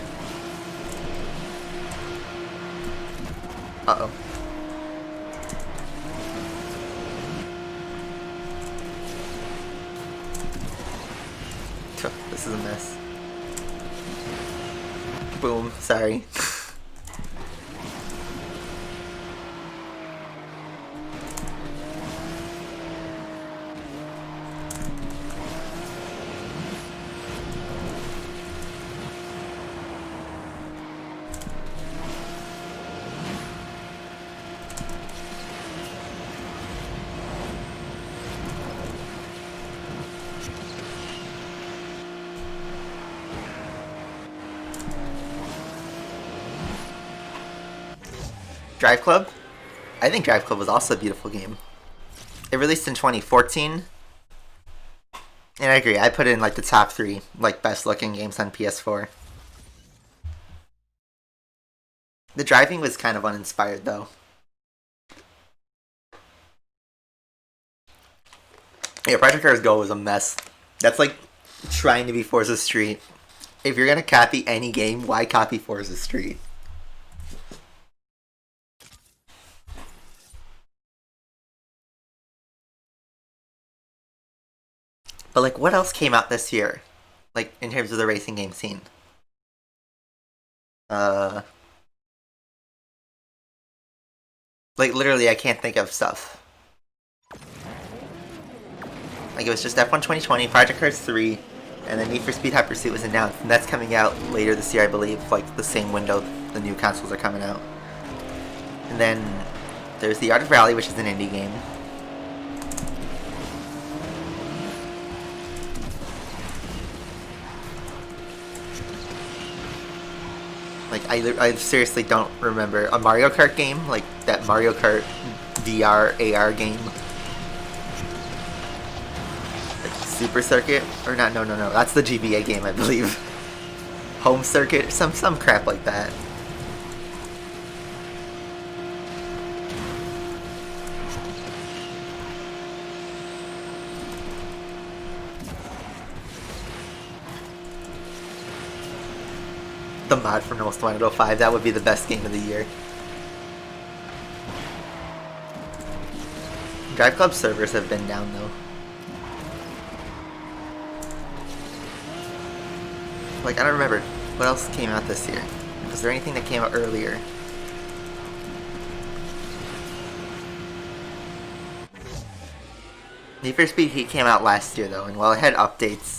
Uh-oh. This is a mess. Boom, sorry. Drive Club? I think Drive Club was also a beautiful game. It released in 2014. And I agree, I put it in like the top 3 like best looking games on PS4. The driving was kind of uninspired though. Yeah, Project Cars Go was a mess. That's like trying to be Forza Street. If you're gonna copy any game, why copy Forza Street? But like, what else came out this year? Like in terms of the racing game scene. Uh, like literally, I can't think of stuff. Like it was just F1 2020, Project Cars 3, and then Need for Speed Hot Pursuit was announced, and that's coming out later this year, I believe. Like the same window the new consoles are coming out. And then there's The Art of Rally, which is an indie game. Like, I seriously don't remember. A Mario Kart game? Like, that Mario Kart VR, AR game? Like, Super Circuit? Or not, no. That's the GBA game, I believe. Home Circuit? Some crap like that. The mod for Most Wanted 05, that would be the best game of the year. Drive Club servers have been down though. Like, I don't remember. What else came out this year? Was there anything that came out earlier? Need for Speed Heat came out last year though, and while it had updates...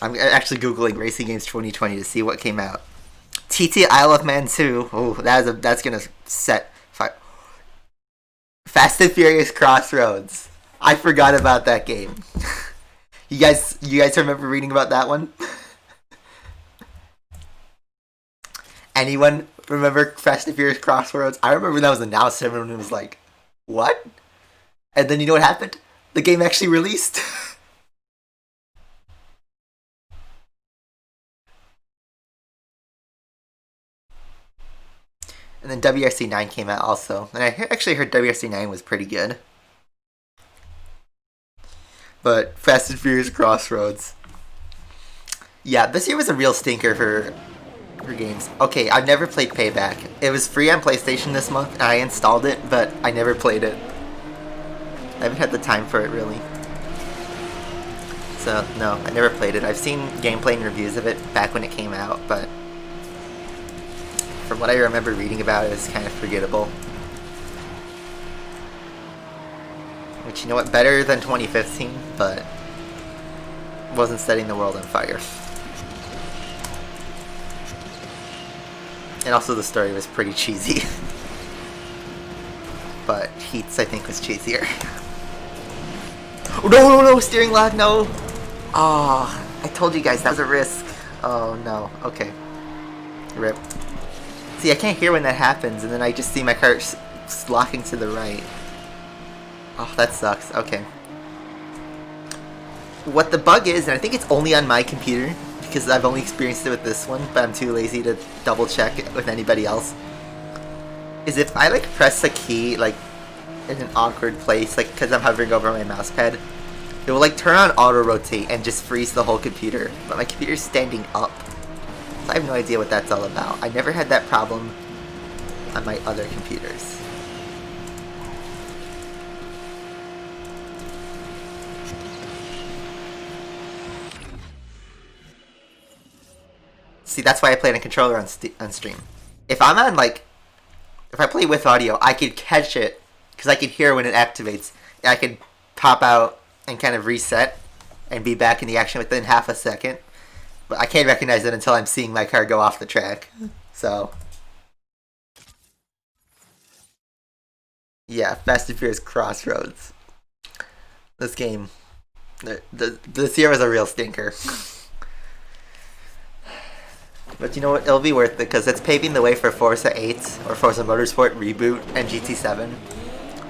I'm actually googling Racing Games 2020 to see what came out. TT Isle of Man 2. Oh, that's gonna set fire. Fast and Furious Crossroads. I forgot about that game. You guys remember reading about that one? Anyone remember Fast and Furious Crossroads? I remember when that was announced, everyone was like, what? And then you know what happened? The game actually released. And then WRC 9 came out also. And I actually heard WRC 9 was pretty good. But Fast and Furious Crossroads. Yeah, this year was a real stinker for games. Okay, I've never played Payback. It was free on PlayStation this month, and I installed it, but I never played it. I haven't had the time for it, really. So, no, I never played it. I've seen gameplay and reviews of it back when it came out, but... from what I remember reading about it, it's kind of forgettable. Which, you know what, better than 2015, but wasn't setting the world on fire. And also the story was pretty cheesy. But Heats, I think, was cheesier. Oh, no, steering lag, no! Oh, I told you guys that was a risk. Oh, no, okay. Rip. See, I can't hear when that happens, and then I just see my car locking to the right. Oh, that sucks. Okay. What the bug is, and I think it's only on my computer, because I've only experienced it with this one, but I'm too lazy to double check it with anybody else, is if I, like, press a key, like, in an awkward place, like, because I'm hovering over my mouse pad, it will, like, turn on auto-rotate and just freeze the whole computer, but my computer's standing up. I have no idea what that's all about. I never had that problem on my other computers. See, that's why I play on a controller on stream. If I'm on, like, if I play with audio, I could catch it, because I can hear when it activates. I could pop out and kind of reset and be back in the action within half a second. But I can't recognize it until I'm seeing my car go off the track. So, yeah, Fast and Furious Crossroads. This game, this year was a real stinker. But you know what? It'll be worth it because it's paving the way for Forza 8 or Forza Motorsport Reboot and GT7.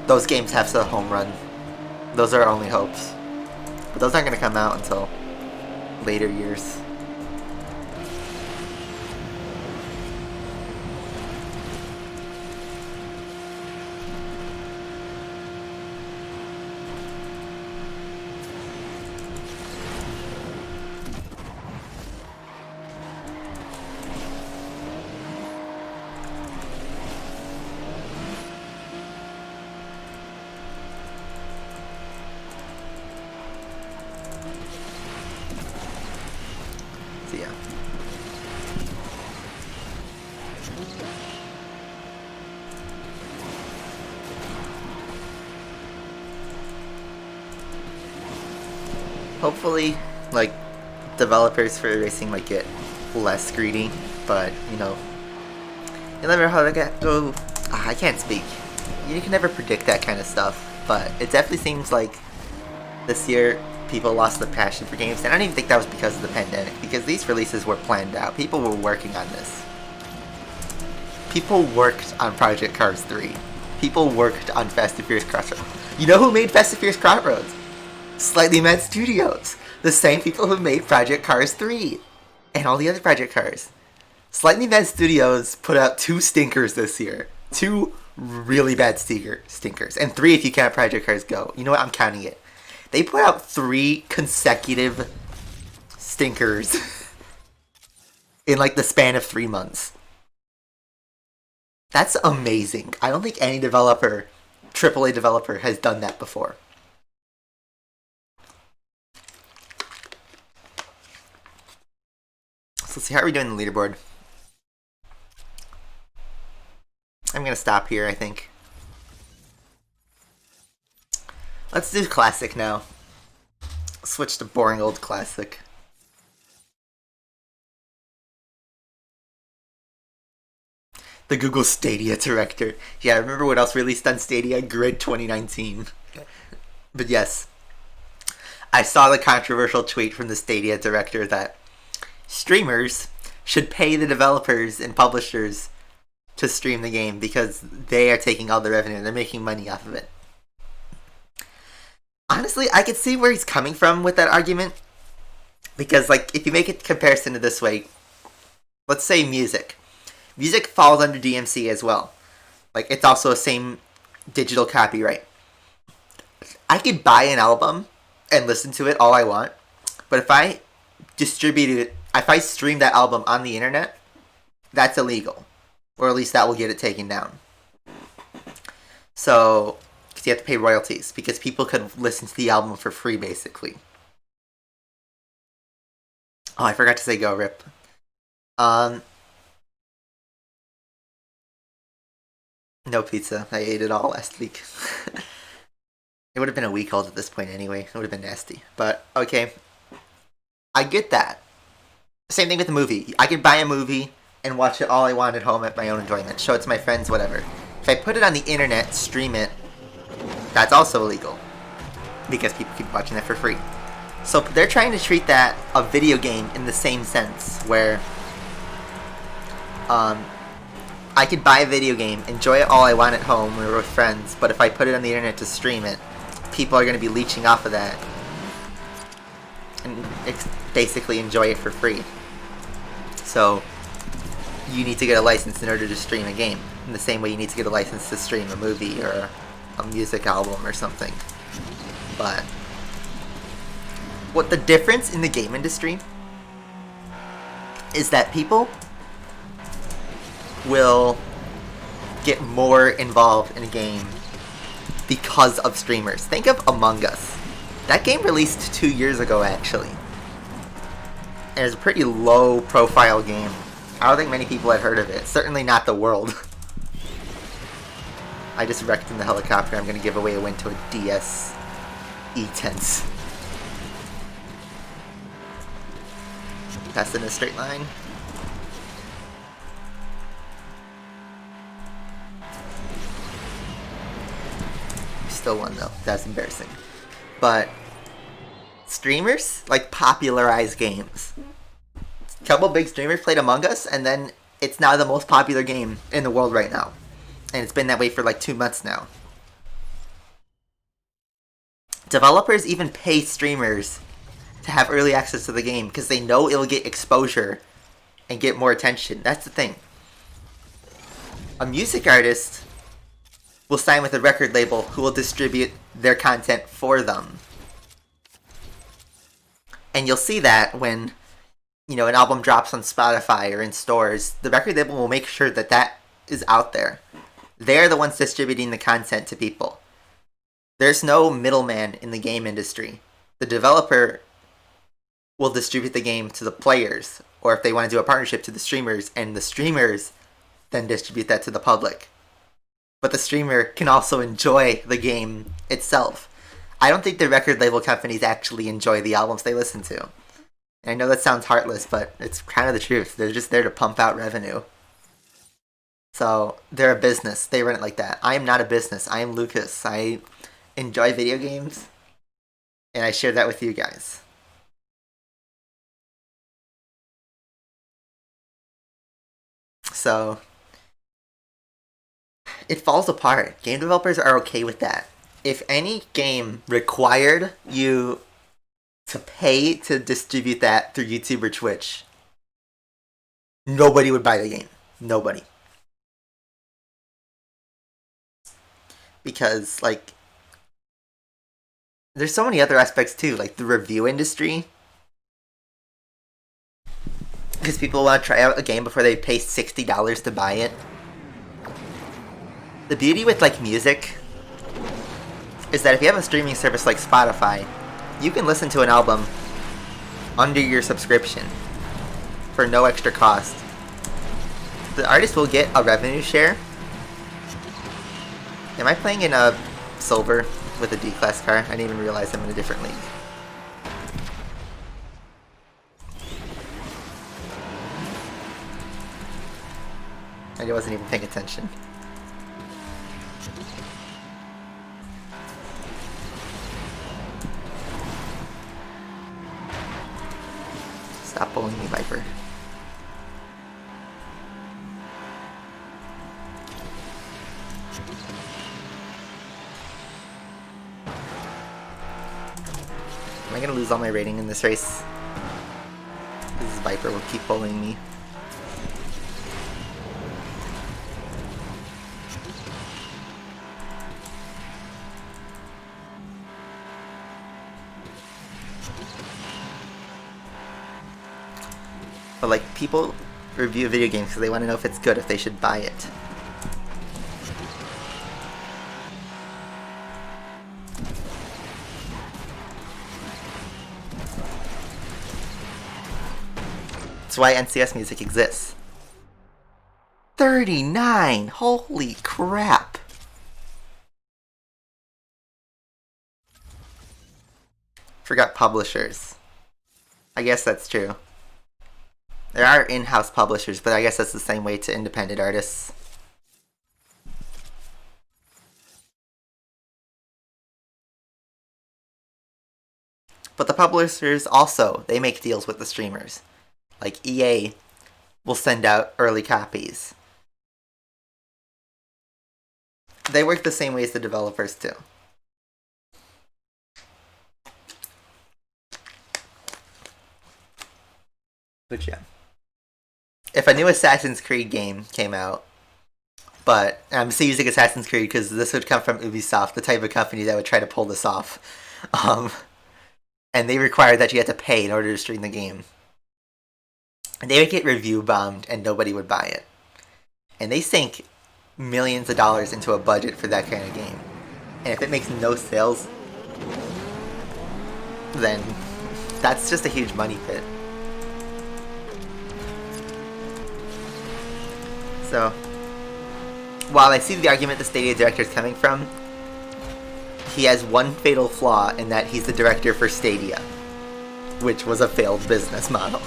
Those games have a home run. Those are our only hopes. But those aren't going to come out until later years. Hopefully, like, developers for racing might get less greedy, but, you know, you never know how to go. I can't speak. You can never predict that kind of stuff, but it definitely seems like this year people lost the passion for games, and I don't even think that was because of the pandemic, because these releases were planned out. People were working on this. People worked on Project Cars 3. People worked on Fast and Furious Crossroads. You know who made Fast and Furious Crossroads? Slightly Mad Studios. The same people who made Project Cars 3. And all the other Project Cars. Slightly Mad Studios put out 2 stinkers this year. 2 really bad stinkers. And 3 if you count Project Cars Go. You know what? I'm counting it. They put out 3 consecutive stinkers in like the span of 3 months. That's amazing. I don't think any developer, AAA developer, has done that before. So let's see, how are we doing the leaderboard? I'm gonna stop here, I think. Let's do classic now. Switch to boring old classic. The Google Stadia director. Yeah, remember what else released on Stadia? Grid 2019. But yes, I saw the controversial tweet from the Stadia director that streamers should pay the developers and publishers to stream the game because they are taking all the revenue and they're making money off of it. Honestly, I could see where he's coming from with that argument. Because, like, if you make a comparison to this way, let's say music. Music falls under DMC as well. Like, it's also the same digital copyright. I could buy an album and listen to it all I want, but if I distribute it, if I stream that album on the internet, that's illegal. Or at least that will get it taken down. So, because you have to pay royalties, because people could listen to the album for free, basically. Oh, I forgot to say go, Rip. No pizza. I ate it all last week. It would have been a week old at this point anyway. It would have been nasty. But, okay. I get that. Same thing with the movie. I could buy a movie and watch it all I want at home at my own enjoyment. Show it to my friends, whatever. If I put it on the internet, stream it, that's also illegal. Because people keep watching that for free. So they're trying to treat that a video game in the same sense, where I could buy a video game, enjoy it all I want at home or with friends, but if I put it on the internet to stream it, people are going to be leeching off of that and basically enjoy it for free. So you need to get a license in order to stream a game, in the same way you need to get a license to stream a movie or a music album or something. But what the difference in the game industry is that people will get more involved in a game because of streamers. Think of Among Us. That game released 2 years ago, actually. And it's a pretty low profile game. I don't think many people had heard of it. Certainly not the world. I just wrecked in the helicopter. I'm going to give away a win to a DS E-Tense. That's in a straight line. Still won though. That's embarrassing. But streamers like popularize games. A couple big streamers played Among Us, and then it's now the most popular game in the world right now. And it's been that way for like 2 months now. Developers even pay streamers to have early access to the game because they know it'll get exposure and get more attention. That's the thing. A music artist will sign with a record label who will distribute their content for them. And you'll see that when, you know, an album drops on Spotify or in stores, the record label will make sure that that is out there. They're the ones distributing the content to people. There's no middleman in the game industry. The developer will distribute the game to the players, or if they want to do a partnership, to the streamers, and the streamers then distribute that to the public. But the streamer can also enjoy the game itself. I don't think the record label companies actually enjoy the albums they listen to. And I know that sounds heartless, but it's kind of the truth. They're just there to pump out revenue. So they're a business. They run it like that. I am not a business. I am Lucas. I enjoy video games, and I share that with you guys. So it falls apart. Game developers are okay with that. If any game required you to pay to distribute that through YouTube or Twitch, nobody would buy the game. Nobody. Because, like, there's so many other aspects too, like the review industry. Because people want to try out a game before they pay $60 to buy it. The beauty with, like, music is that if you have a streaming service like Spotify, you can listen to an album under your subscription for no extra cost. The artist will get a revenue share. Am I playing in a silver with a D-class car? I didn't even realize I'm in a different league. I wasn't even paying attention. Stop bullying me, Viper. Am I gonna lose all my rating in this race? This Viper will keep bullying me. But, like, people review video games because they want to know if it's good, if they should buy it. That's why NCS music exists. 39! Holy crap! Forgot publishers. I guess that's true. There are in-house publishers, but I guess that's the same way to independent artists. But the publishers also, they make deals with the streamers. Like EA will send out early copies. They work the same way as the developers too. But yeah. If a new Assassin's Creed game came out, but I'm still using Assassin's Creed because this would come from Ubisoft, the type of company that would try to pull this off. And they require that you had to pay in order to stream the game. And they would get review bombed and nobody would buy it. And they sink millions of dollars into a budget for that kind of game. And if it makes no sales, then that's just a huge money pit. So, while I see the argument the Stadia director is coming from, he has one fatal flaw in that he's the director for Stadia, which was a failed business model.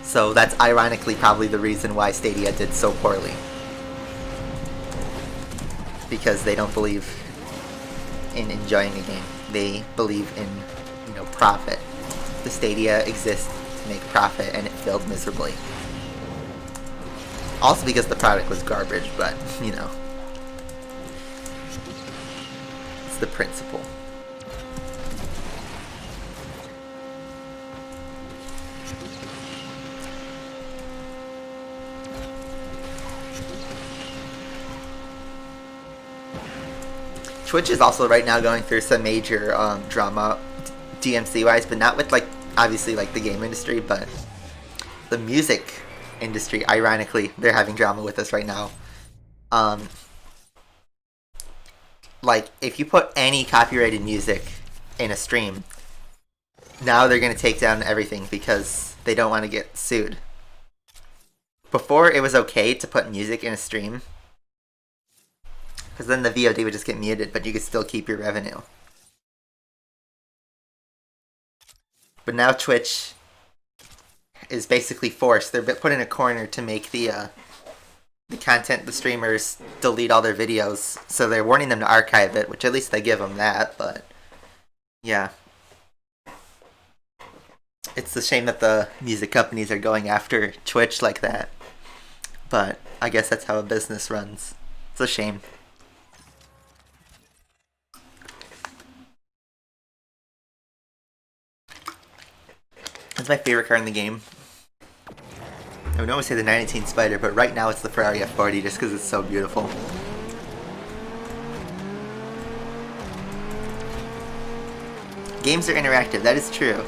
So that's ironically probably the reason why Stadia did so poorly. Because they don't believe in enjoying a game. They believe in, profit. The Stadia exists to make profit, and it failed miserably. Also because the product was garbage, but, it's the principle. Twitch is also right now going through some major drama, DMC-wise, but not with, obviously, the game industry, but the music industry. Ironically, they're having drama with us right now. If you put any copyrighted music in a stream, now they're gonna take down everything because they don't want to get sued. Before, it was okay to put music in a stream, because then the VOD would just get muted, but you could still keep your revenue. But now Twitch is basically forced. They're put in a corner to make the content, the streamers, delete all their videos. So they're warning them to archive it, which at least they give them that, but yeah. It's a shame that the music companies are going after Twitch like that. But I guess that's how a business runs. It's a shame. That's my favorite car in the game. I would always say the 918 Spider, but right now it's the Ferrari F40 just because it's so beautiful. Games are interactive, that is true.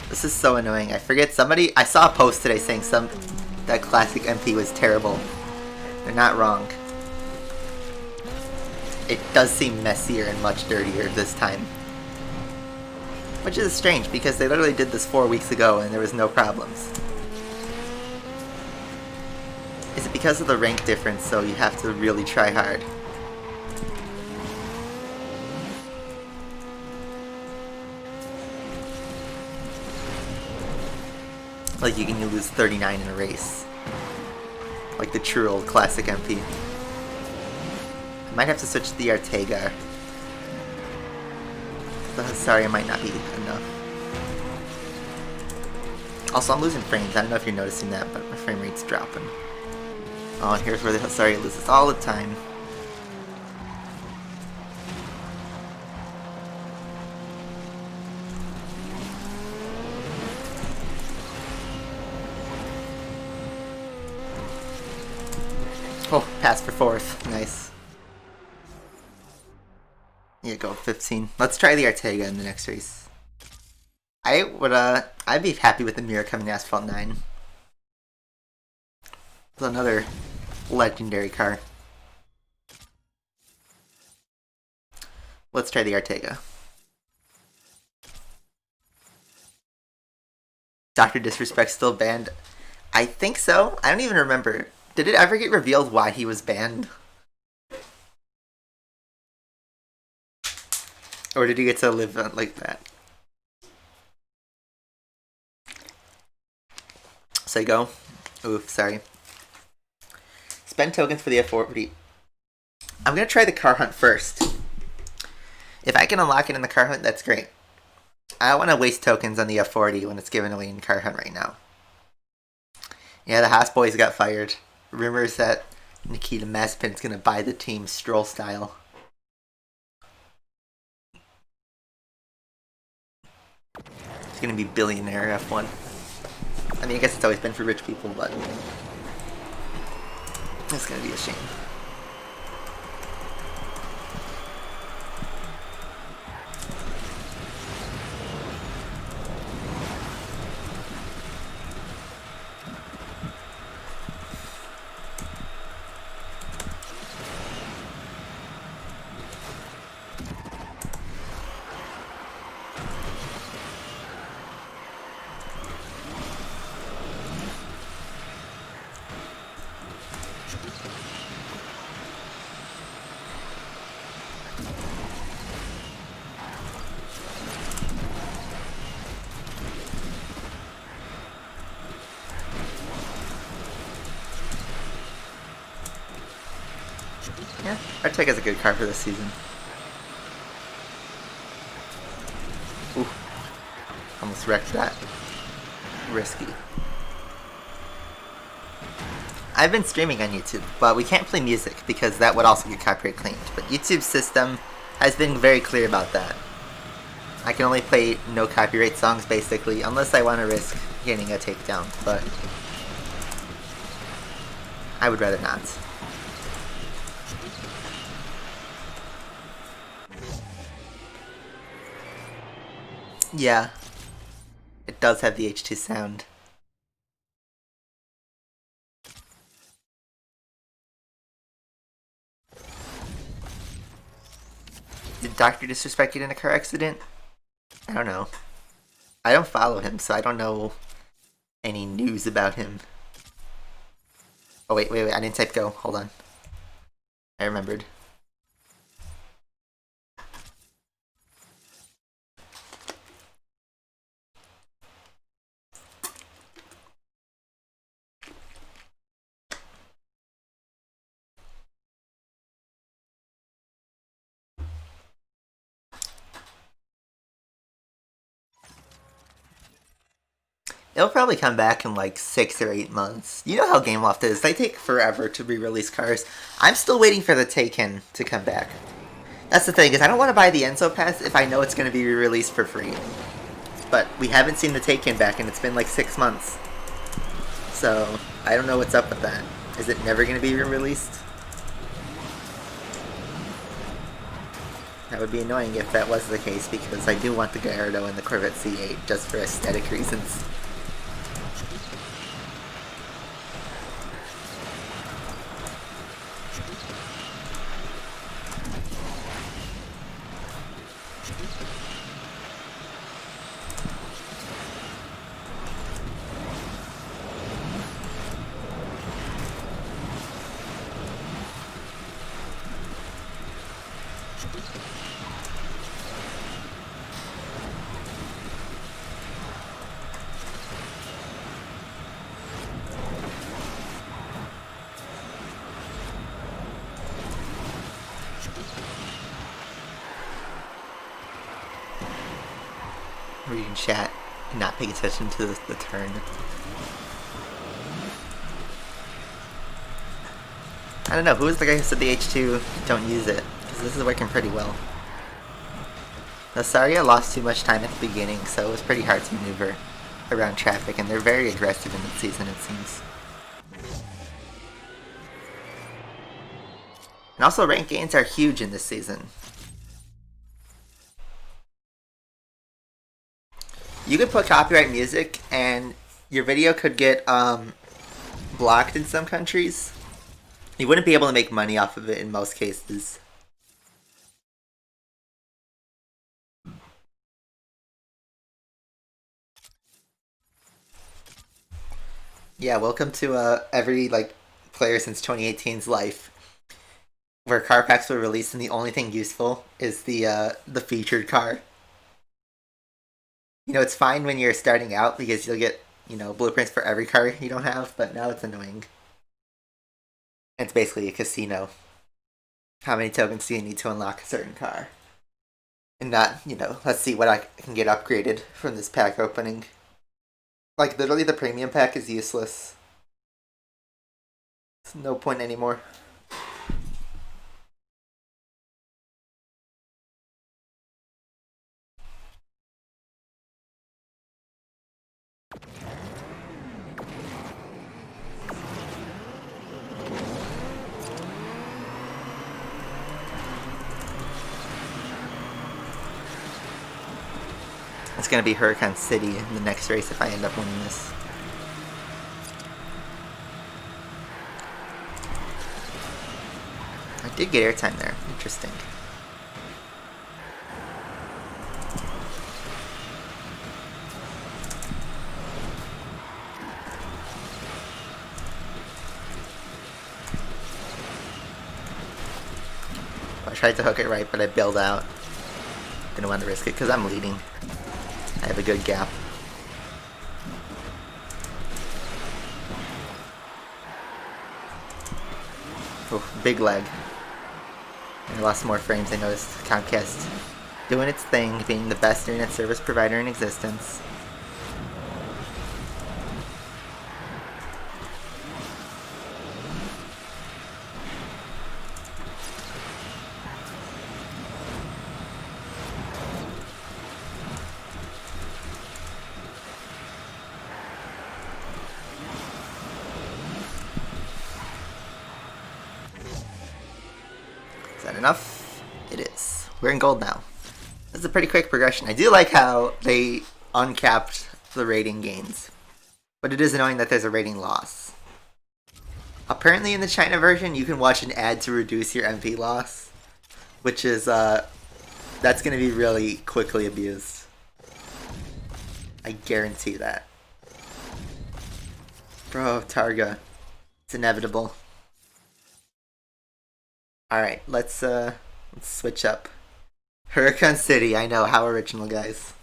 This is so annoying. I forget I saw a post today saying that classic MP was terrible. They're not wrong. It does seem messier and much dirtier this time. Which is strange because they literally did this 4 weeks ago and there was no problems. Is it because of the rank difference, so you have to really try hard? Like you can lose 39 in a race. Like the true old classic MP. I might have to switch to the Ortega. Sorry, it might not be enough. Also, I'm losing frames. I don't know if you're noticing that, but my frame rate's dropping. Oh, and here's where the Sorry loses all the time. Oh, pass for 4th. Nice. Yeah, go 15. Let's try the Ortega in the next race. I'd be happy with the mirror coming to Asphalt 9. It's another legendary car. Let's try the Ortega. Dr. Disrespect still banned? I think so. I don't even remember. Did it ever get revealed why he was banned? Or did he get to live like that? So go. Oof, sorry. Spend tokens for the F40. I'm gonna try the car hunt first. If I can unlock it in the car hunt, that's great. I don't want to waste tokens on the F40 when it's given away in car hunt right now. Yeah, the Haas boys got fired. Rumors that Nikita Mazepin's gonna buy the team Stroll style. He's gonna be billionaire F1. I mean, I guess it's always been for rich people, but it's gonna be a shame. Yeah, Ortega's a good car for this season. Ooh, almost wrecked that. Risky. I've been streaming on YouTube, but we can't play music because that would also get copyright claimed. But YouTube's system has been very clear about that. I can only play no copyright songs basically, unless I want to risk getting a takedown, but I would rather not. Yeah, it does have the H2 sound. doctor disrespected in a car accident? I don't know. I don't follow him, so I don't know any news about him. Oh, wait, I didn't type go. Hold on. I remembered. It'll probably come back in like 6 or 8 months. You know how Game Loft is. They take forever to re-release cars. I'm still waiting for the Taken to come back. That's the thing, is I don't want to buy the Enzo Pass if I know it's going to be re-released for free. But we haven't seen the Taken back and it's been like 6 months. So, I don't know what's up with that. Is it never going to be re-released? That would be annoying if that was the case, because I do want the Gallardo and the Corvette C8 just for aesthetic reasons. Reading chat and not paying attention to the turn. I don't know, who was the guy who said the H2 don't use it? Because this is working pretty well. The Saria lost too much time at the beginning, so it was pretty hard to maneuver around traffic, and they're very aggressive in this season, it seems. And also, rank gains are huge in this season. You could put copyright music, and your video could get blocked in some countries. You wouldn't be able to make money off of it in most cases. Yeah, welcome to every player since 2018's life, where car packs were released and the only thing useful is the featured car. You know, it's fine when you're starting out because you'll get, blueprints for every car you don't have, but now it's annoying. It's basically a casino. How many tokens do you need to unlock a certain car? And not, let's see what I can get upgraded from this pack opening. Like, literally the premium pack is useless. There's no point anymore. It's gonna be Huracan City in the next race if I end up winning this. I did get airtime there. Interesting. I tried to hook it right, but I bailed out. Didn't want to risk it because I'm leading. I have a good gap. Oh, big leg. I lost more frames, I noticed. Comcast doing its thing, being the best internet service provider in existence. Is that enough? It is. We're in gold now. This is a pretty quick progression. I do like how they uncapped the rating gains, but it is annoying that there's a rating loss. Apparently in the China version, you can watch an ad to reduce your MP loss, which is That's gonna be really quickly abused. I guarantee that. Bro, Targa. It's inevitable. Alright, let's switch up. Huracan City, I know, how original, guys.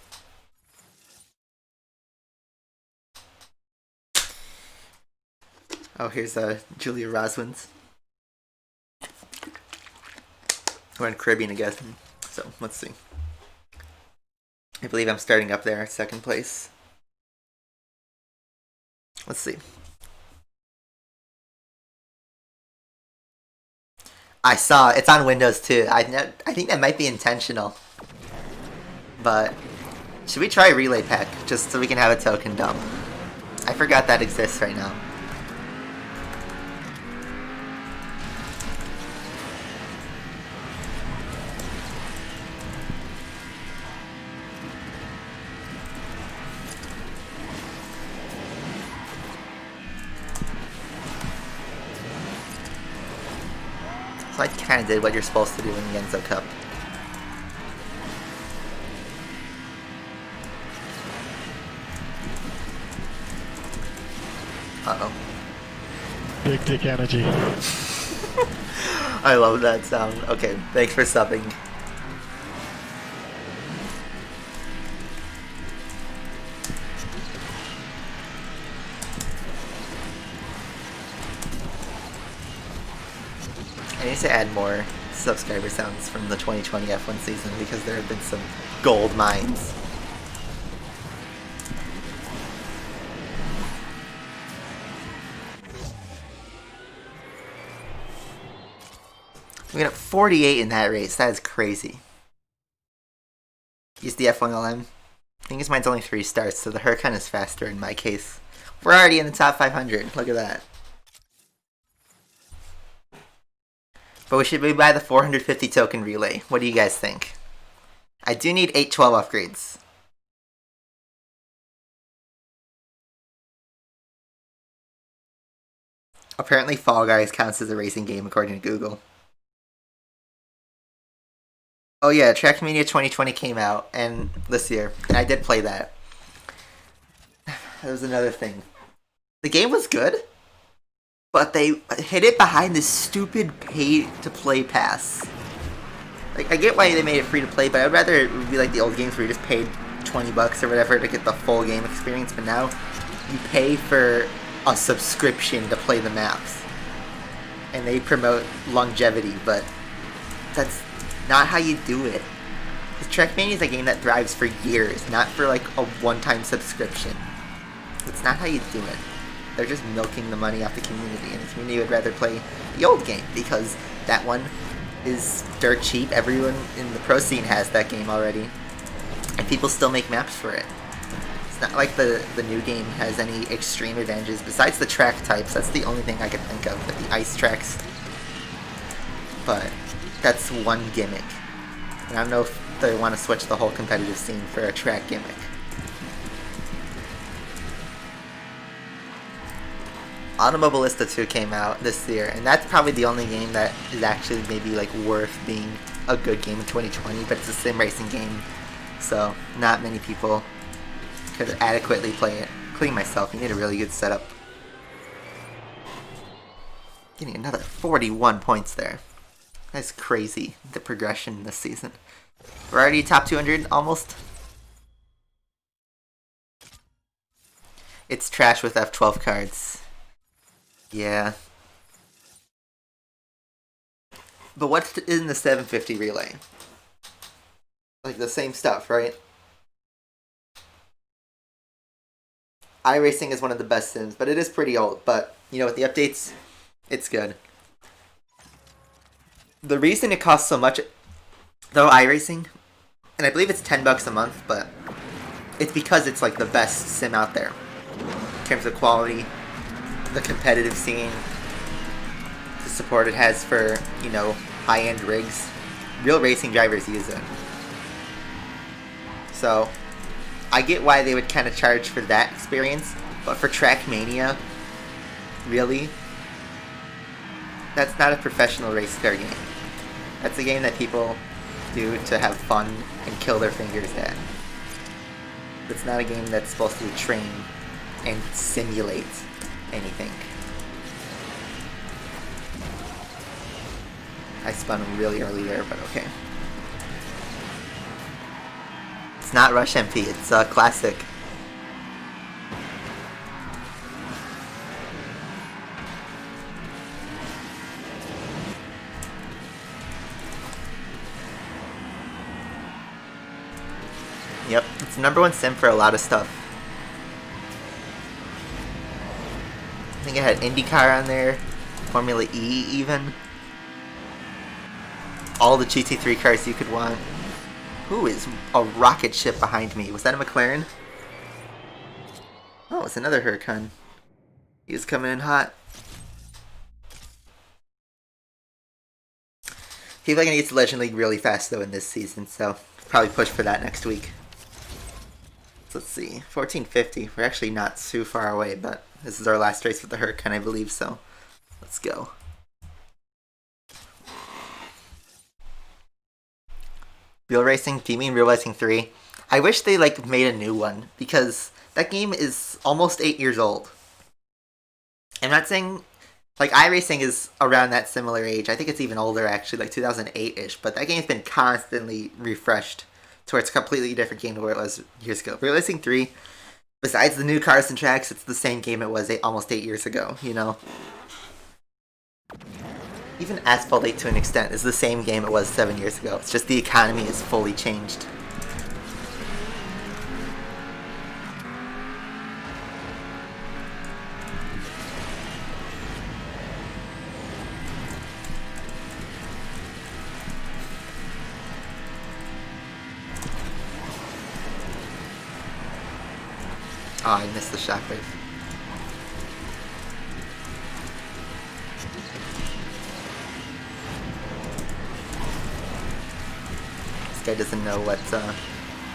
Oh, here's Julia Roswins. We're in Caribbean, I guess. So, let's see. I believe I'm starting up there, second place. Let's see. I saw it's on Windows too. I think that might be intentional. But should we try Relay Pack just so we can have a token dump? I forgot that exists right now. So I kind of did what you're supposed to do in the Enzo Cup. Uh-oh. Big dick energy. I love that sound. Okay, thanks for subbing. I need to add more subscriber sounds from the 2020 F1 season because there have been some gold mines. We got 48 in that race. That is crazy. Use the F1LM. I think his mine's only 3 stars, so the Huracan is faster in my case. We're already in the top 500. Look at that. But we should buy the 450 token relay. What do you guys think? I do need 812 upgrades. Apparently Fall Guys counts as a racing game according to Google. Oh yeah, Trackmania 2020 came out and this year, and I did play that. That was another thing. The game was good, but they hid it behind this stupid pay-to-play pass. Like, I get why they made it free-to-play, but I'd rather it be like the old games where you just paid $20 or whatever to get the full game experience, but now you pay for a subscription to play the maps. And they promote longevity, but that's not how you do it. Because Trackmania is a game that thrives for years, not for like a one-time subscription. That's not how you do it. They're just milking the money off the community, and the community would rather play the old game because that one is dirt cheap. Everyone in the pro scene has that game already, and people still make maps for it. It's not like the new game has any extreme advantages besides the track types. That's the only thing I can think of, with the ice tracks. But that's one gimmick, and I don't know if they want to switch the whole competitive scene for a track gimmick. Automobilista 2 came out this year, and that's probably the only game that is actually maybe like worth being a good game in 2020, but it's a sim racing game, so not many people could adequately play it. Including myself, you need a really good setup. Getting another 41 points there. That's crazy, the progression this season. We're already top 200, almost. It's trash with F12 cards. Yeah. But what's in the 750 relay? Like the same stuff, right? iRacing is one of the best sims, but it is pretty old. But, you know, with the updates, it's good. The reason it costs so much, though, iRacing, and I believe it's $10 a month, but it's because it's like the best sim out there in terms of quality, the competitive scene, the support it has for, you know, high-end rigs. Real racing drivers use it. So, I get why they would kind of charge for that experience, but for Trackmania, really? That's not a professional race car game. That's a game that people do to have fun and kill their fingers at. It's not a game that's supposed to train and simulate anything. I spun really early there, but okay. It's not Rush MP, it's a classic. Yep, it's the #1 sim for a lot of stuff. I think I had IndyCar on there, Formula E even. All the GT3 cars you could want. Who is a rocket ship behind me? Was that a McLaren? Oh, it's another Huracan. He's coming in hot. People are gonna get to Legend League really fast though in this season, so probably push for that next week. So let's see, 1450. We're actually not too far away, but this is our last race with the Huracan, I believe. So let's go. Real Racing? Do you mean Real Racing 3? I wish they made a new one because that game is almost 8 years old. I'm not saying iRacing is around that similar age. I think it's even older actually, like 2008-ish. But that game's been constantly refreshed to where it's a completely different game to where it was years ago. Real Racing 3, besides the new cars and tracks, it's the same game it was almost 8 years ago. You know. Even Asphalt 8 to an extent is the same game it was 7 years ago. It's just the economy is fully changed. Oh, I missed the shockwave. Guy doesn't know what the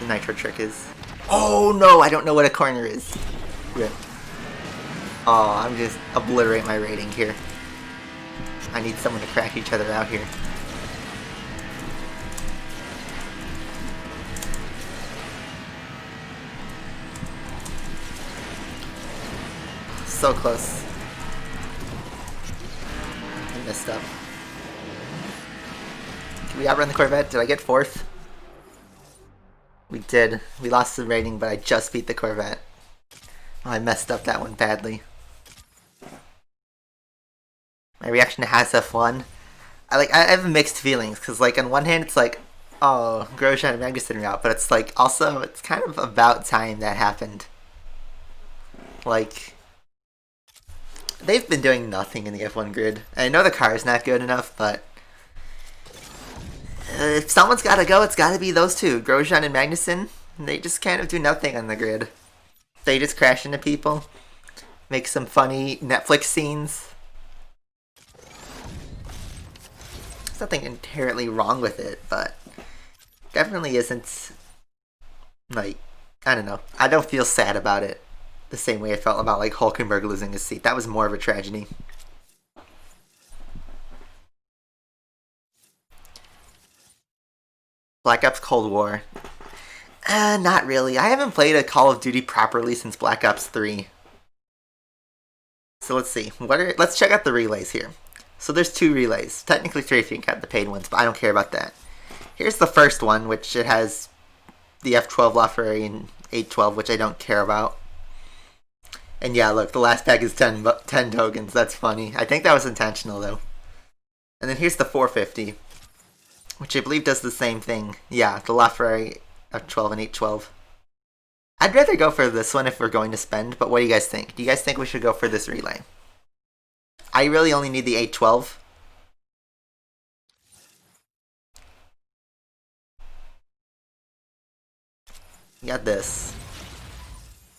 nitro trick is. Oh no, I don't know what a corner is. Rip. Oh, I'm just obliterate my rating here. I need someone to crack each other out here. So close. I messed up. Did we outrun the Corvette? Did I get 4th? We did. We lost the rating, but I just beat the Corvette. Oh, I messed up that one badly. My reaction to SF1, I have mixed feelings because on one hand it's oh, Grosjean and Magnussen are out, but it's also it's kind of about time that happened. They've been doing nothing in the F1 grid. I know the car is not good enough, but if someone's got to go, it's got to be those two, Grosjean and Magnussen. They just kind of do nothing on the grid. They just crash into people, make some funny Netflix scenes. There's nothing inherently wrong with it, but definitely isn't, I don't know. I don't feel sad about it the same way I felt about Hulkenberg losing his seat. That was more of a tragedy. Black Ops Cold War. Not really. I haven't played a Call of Duty properly since Black Ops 3. So let's see. Let's check out the relays here. So there's 2 relays. Technically 3 if you count the paid ones, but I don't care about that. Here's the first one, which it has the F12 LaFerrari and 812, which I don't care about. And yeah, look, the last pack is 10 tokens. That's funny. I think that was intentional, though. And then here's the 450. Which I believe does the same thing. Yeah, the LaFerrari F12 and 812. I'd rather go for this one if we're going to spend, but what do you guys think? Do you guys think we should go for this relay? I really only need the 812. You got this.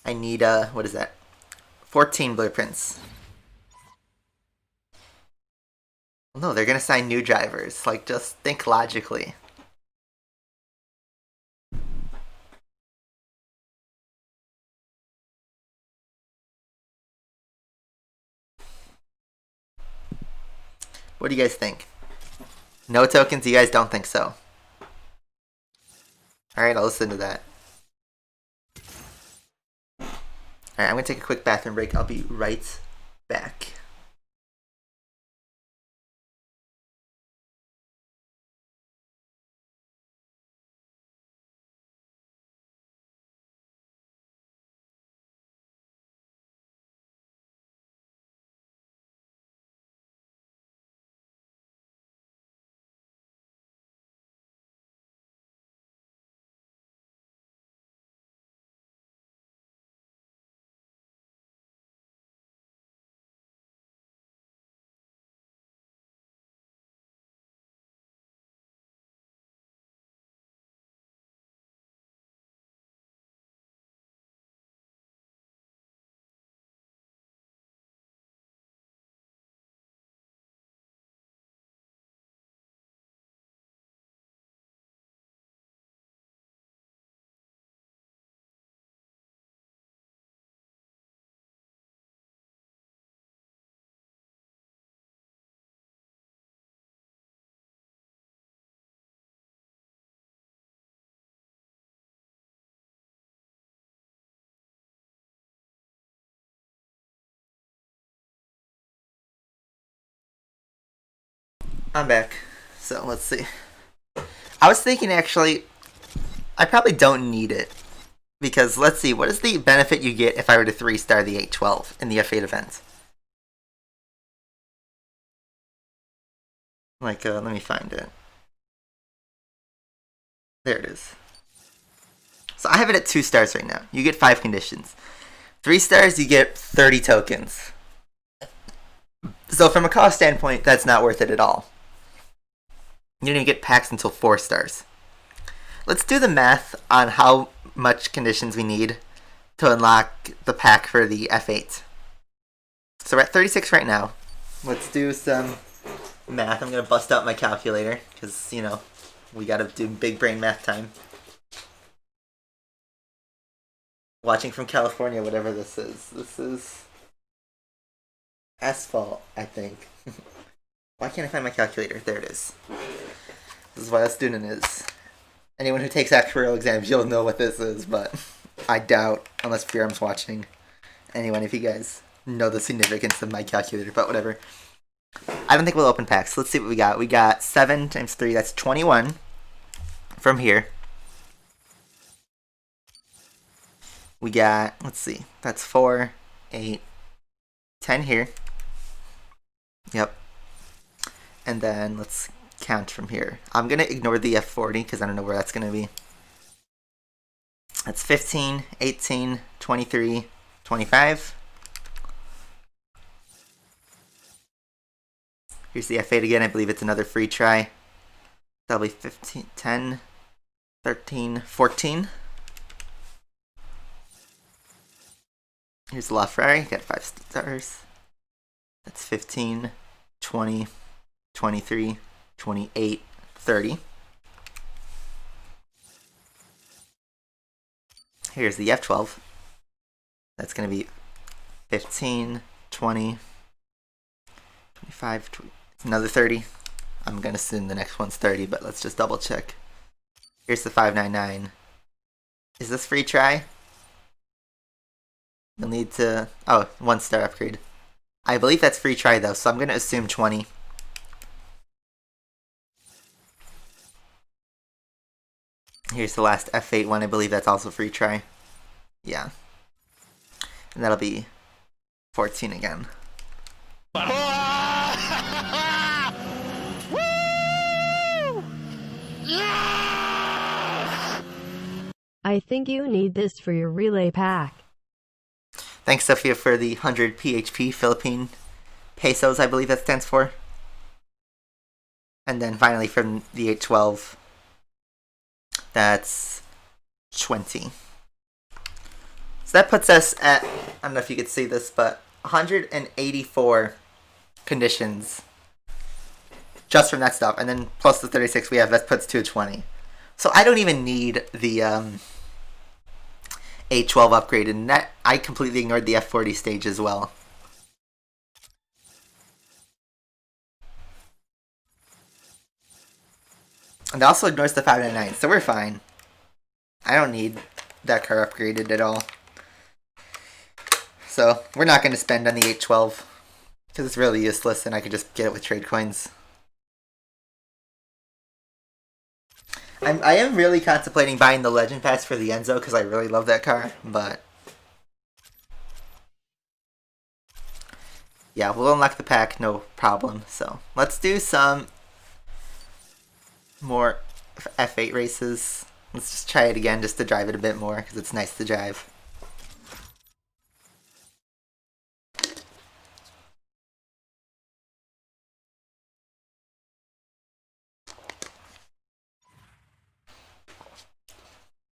I need, what is that? 14 blueprints. No, they're gonna sign new drivers. Just think logically. What do you guys think? No tokens? You guys don't think so? Alright, I'll listen to that. Alright, I'm gonna take a quick bathroom break. I'll be right back. I'm back. So let's see. I was thinking actually, I probably don't need it. Because let's see, what is the benefit you get if I were to 3-star the 812 in the F8 event? Like, let me find it. There it is. So I have it at 2 stars right now. You get 5 conditions. 3 stars, you get 30 tokens. So from a cost standpoint, that's not worth it at all. You don't even get packs until 4 stars. Let's do the math on how much conditions we need to unlock the pack for the F8. So we're at 36 right now. Let's do some math. I'm going to bust out my calculator because, you know, we got to do big brain math time. Watching from California, whatever this is. This is Asphalt, I think. Why can't I find my calculator? There it is. This is what a student is. Anyone who takes actuarial exams, you'll know what this is, but I doubt, unless Firm's watching. Anyone, if you guys know the significance of my calculator, but whatever. I don't think we'll open packs. Let's see what we got. We got 7 times 3, that's 21 from here. We got, let's see, that's 4, 8, 10 here. Yep. And then let's count from here. I'm going to ignore the F40 because I don't know where that's going to be. That's 15, 18, 23, 25. Here's the F8 again. I believe it's another free try. That'll be 15, 10, 13, 14. Here's the FERRARI. Got 5 stars. That's 15, 20, 23, 28, 30. Here's the F12. That's going to be 15, 20, 25, 20, another 30. I'm going to assume the next one's 30, but let's just double check. Here's the 599. Is this free try? You'll need to... Oh, 1-star upgrade. I believe that's free try though, so I'm going to assume 20. Here's the last F8 one. I believe that's also free try. Yeah. And that'll be 14 again. I think you need this for your relay pack. Thanks, Sophia, for the 100 PHP, Philippine pesos, I believe that stands for. And then finally from the 812, that's 20. So that puts us at, I don't know if you could see this, but 184 conditions just from that stuff. And then plus the 36 we have, that puts 220. So I don't even need the 812 upgrade, and that I completely ignored the F40 stage as well. And it also ignores the 599, so we're fine. I don't need that car upgraded at all. So we're not going to spend on the 812 because it's really useless and I could just get it with trade coins. I am really contemplating buying the Legend Pass for the Enzo because I really love that car, but yeah, we'll unlock the pack, no problem. So let's do some more F8 races. Let's just try it again just to drive it a bit more because it's nice to drive.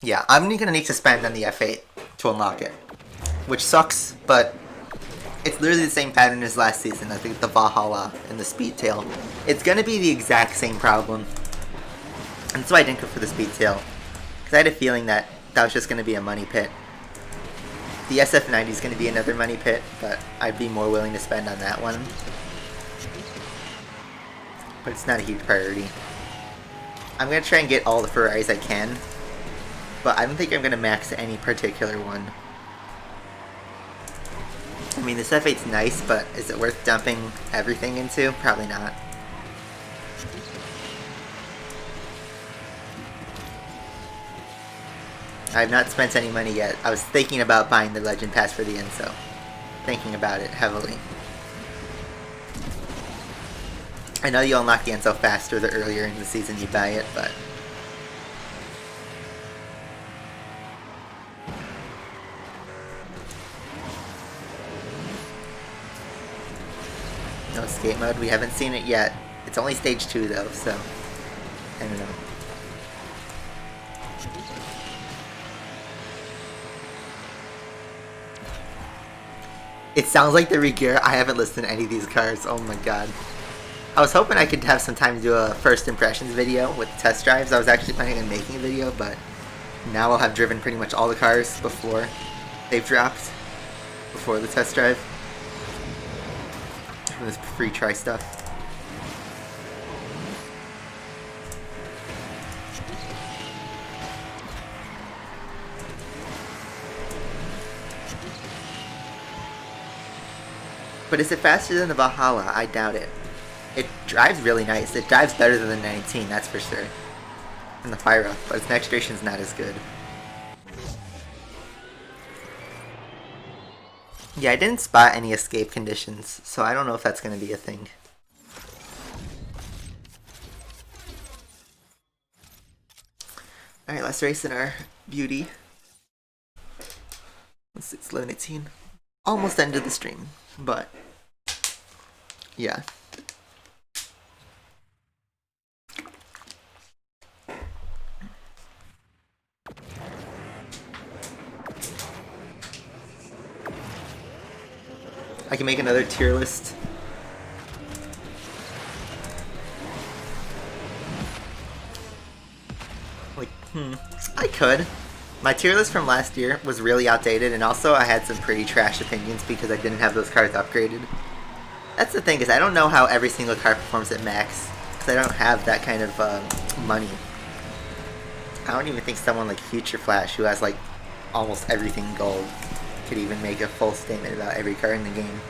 Yeah, I'm going to need to spend on the F8 to unlock it, which sucks, but it's literally the same pattern as last season. I think the Valhalla and the Speedtail. It's going to be the exact same problem. And that's why I didn't go for the Speedtail, because I had a feeling that that was just going to be a money pit. The SF90 is going to be another money pit, but I'd be more willing to spend on that one. But it's not a huge priority. I'm going to try and get all the Ferraris I can, but I don't think I'm going to max any particular one. I mean, this F8's nice, but is it worth dumping everything into? Probably not. I have not spent any money yet. I was thinking about buying the Legend Pass for the Enzo. Thinking about it heavily. I know you unlock the Enzo faster the earlier in the season you buy it, but no escape mode. We haven't seen it yet. It's only stage 2 though, so I don't know. It sounds like the regear. I haven't listened to any of these cars. Oh my god. I was hoping I could have some time to do a first impressions video with test drives. I was actually planning on making a video, but now I'll have driven pretty much all the cars before they've dropped, before the test drive. This free try stuff. But is it faster than the Valhalla? I doubt it. It drives really nice. It drives better than the 19, that's for sure. And the Pyra, but its next generation's not as good. Yeah, I didn't spot any escape conditions, so I don't know if that's going to be a thing. Alright, let's race in our beauty. Let's see, it's 11:18. Almost ended the stream, but yeah. I can make another tier list. Like, I could. My tier list from last year was really outdated, and also I had some pretty trash opinions because I didn't have those cars upgraded. That's the thing, is I don't know how every single car performs at max, because I don't have that kind of money. I don't even think someone like Future Flash, who has like almost everything gold, could even make a full statement about every car in the game.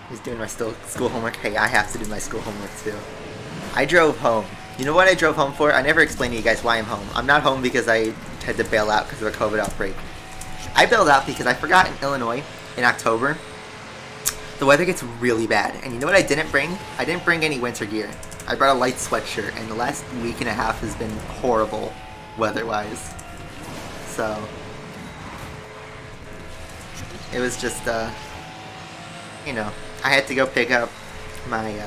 He's doing my school homework. Hey, I have to do my school homework too. I drove home. You know what I drove home for? I never explained to you guys why I'm home. I'm not home because I had to bail out because of a COVID outbreak. I bailed out because I forgot in Illinois in October, the weather gets really bad. And you know what I didn't bring? I didn't bring any winter gear. I brought a light sweatshirt, and the last week and a half has been horrible weather-wise. So it was just, you know, I had to go pick up my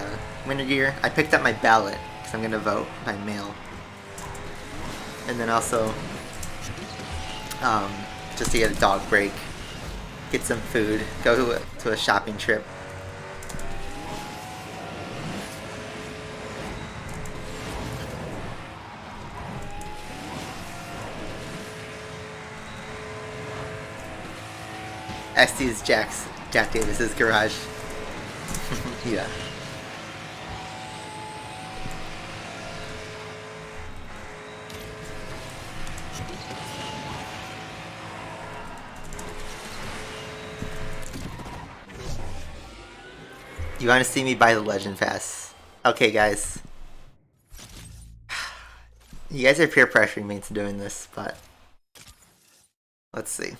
winter gear. I picked up my ballot because I'm going to vote by mail. And then also just to get a dog break, get some food, go to a shopping trip. ST is Jack Davis's garage. Yeah. You want to see me buy the Legend Pass? Okay, guys. You guys are peer pressuring me into doing this, but let's see.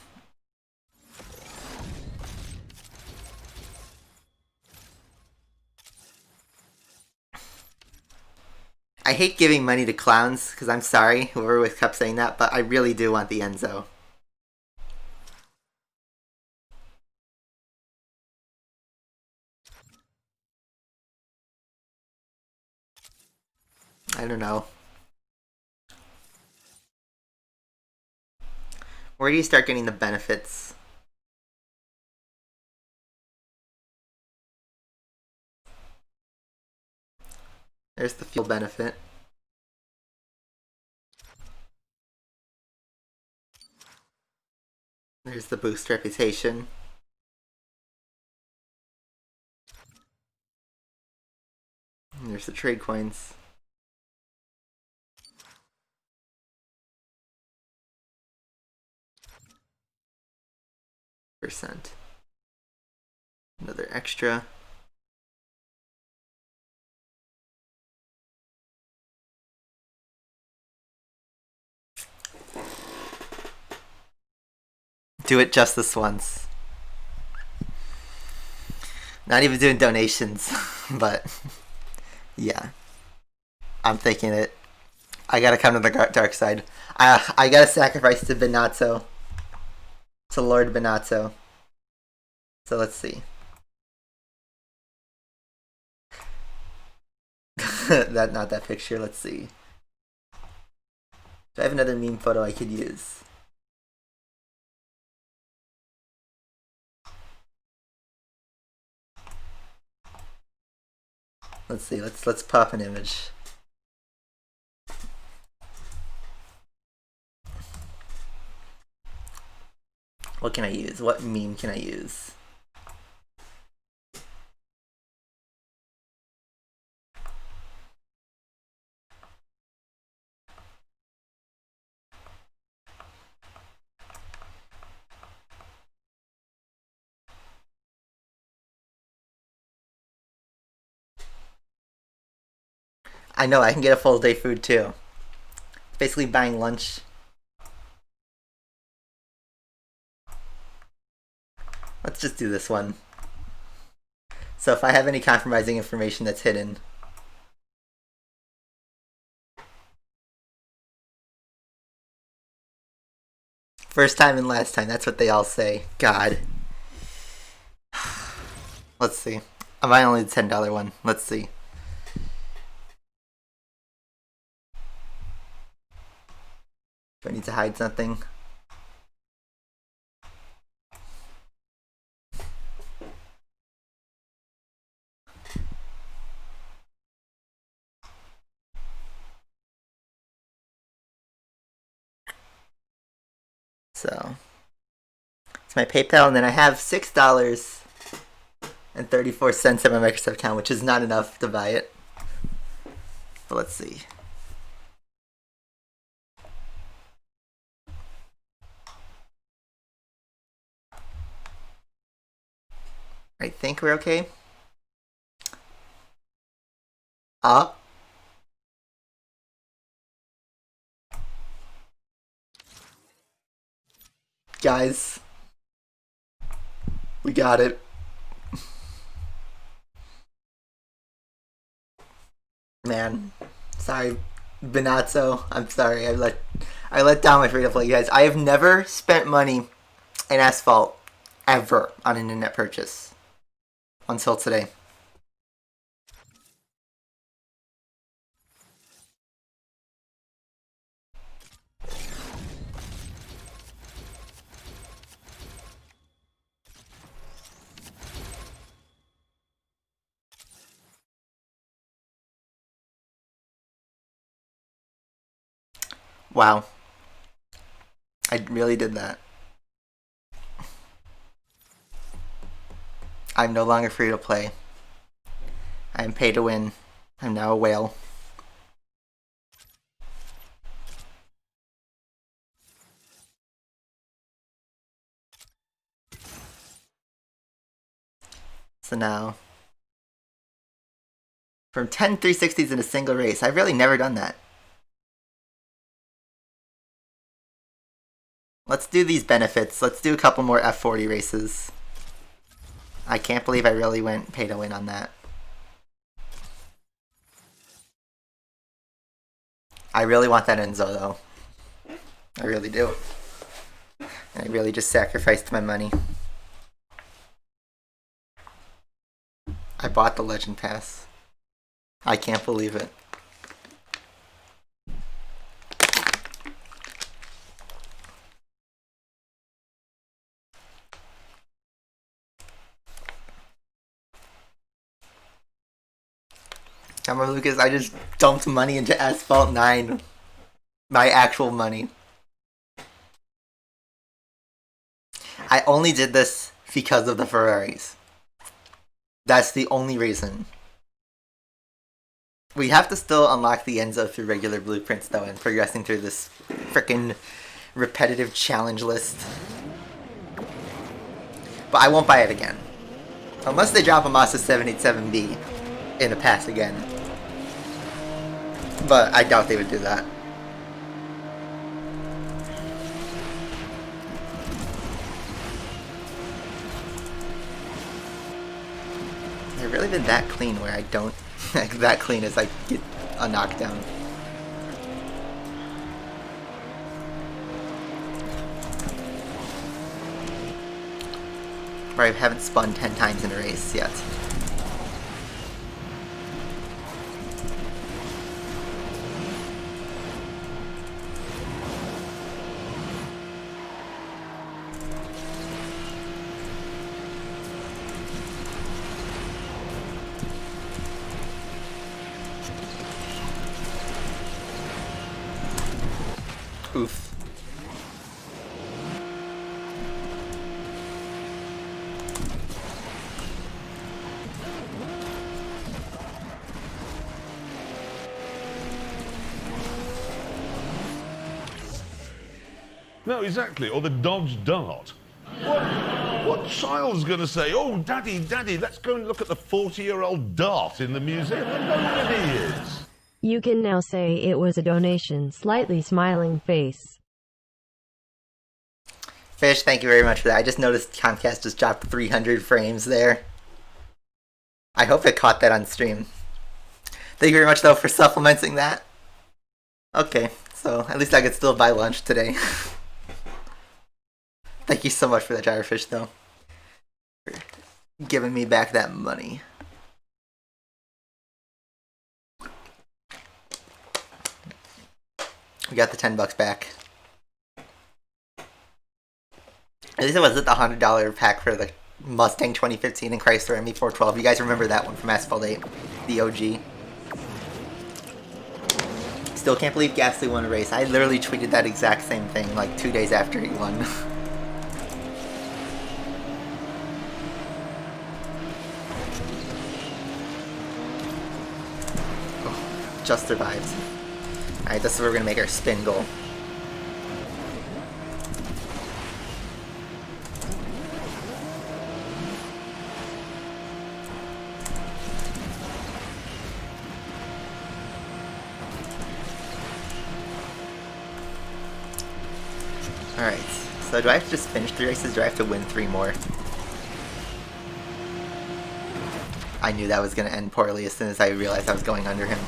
I hate giving money to clowns, because I'm sorry, whoever kept saying that, but I really do want the Enzo. I don't know. Where do you start getting the benefits? There's the fuel benefit. There's the boost reputation. And there's the trade coins. Percent. Another extra. Do it just this once. Not even doing donations, but yeah. I'm thinking it. I gotta come to the dark side. I gotta sacrifice to Benazzo. To Lord Benazzo. So let's see. Not that picture, let's see. Do I have another meme photo I could use? Let's see, let's pop an image. What can I use? What meme can I use? I know, I can get a full day food too. Basically buying lunch. Let's just do this one. So if I have any compromising information that's hidden. First time and last time, that's what they all say. God. Let's see. I'm buying only the $10 one. Let's see. Do I need to hide something? So it's my PayPal, and then I have $6.34 in my Microsoft account, which is not enough to buy it. But let's see. I think we're okay. Guys, we got it. Man, sorry, Benazzo. I'm sorry. I let down my free to play guys. I have never spent money in Asphalt ever on an in-app purchase until today. Wow. I really did that. I'm no longer free to play. I am pay to win. I'm now a whale. So now, from 10 360s in a single race, I've really never done that. Let's do these benefits. Let's do a couple more F40 races. I can't believe I really went pay to win on that. I really want that Enzo though. I really do. I really just sacrificed my money. I bought the Legend Pass. I can't believe it. Come on, Lucas, I just dumped money into Asphalt 9. My actual money. I only did this because of the Ferraris. That's the only reason. We have to still unlock the Enzo through regular blueprints though, and progressing through this frickin' repetitive challenge list. But I won't buy it again. Unless they drop a Mazda 787B in a pass again. But I doubt they would do that. I've really been that clean where I don't that clean as I get a knockdown. Where I haven't spun 10 times in a race yet. Oof. No, exactly. Or the Dodge Dart. What child's going to say, oh, Daddy, Daddy, let's go and look at the 40-year-old Dart in the museum? I know what he is. You can now say it was a donation. Slightly smiling face. Fish, thank you very much for that. I just noticed Comcast just dropped 300 frames there. I hope it caught that on stream. Thank you very much, though, for supplementing that. Okay, so at least I could still buy lunch today. Thank you so much for that, Gyrofish, though. For giving me back that money. We got the $10 back. At least it wasn't the $100 pack for the Mustang 2015 and Chrysler ME412. You guys remember that one from Asphalt 8, the OG. Still can't believe Gasly won a race. I literally tweeted that exact same thing like 2 days after he won. Oh, just survived. Alright, this is where we're gonna make our spin goal. Alright, so do I have to just finish 3 races, or do I have to win 3 more? I knew that was going to end poorly as soon as I realized I was going under him.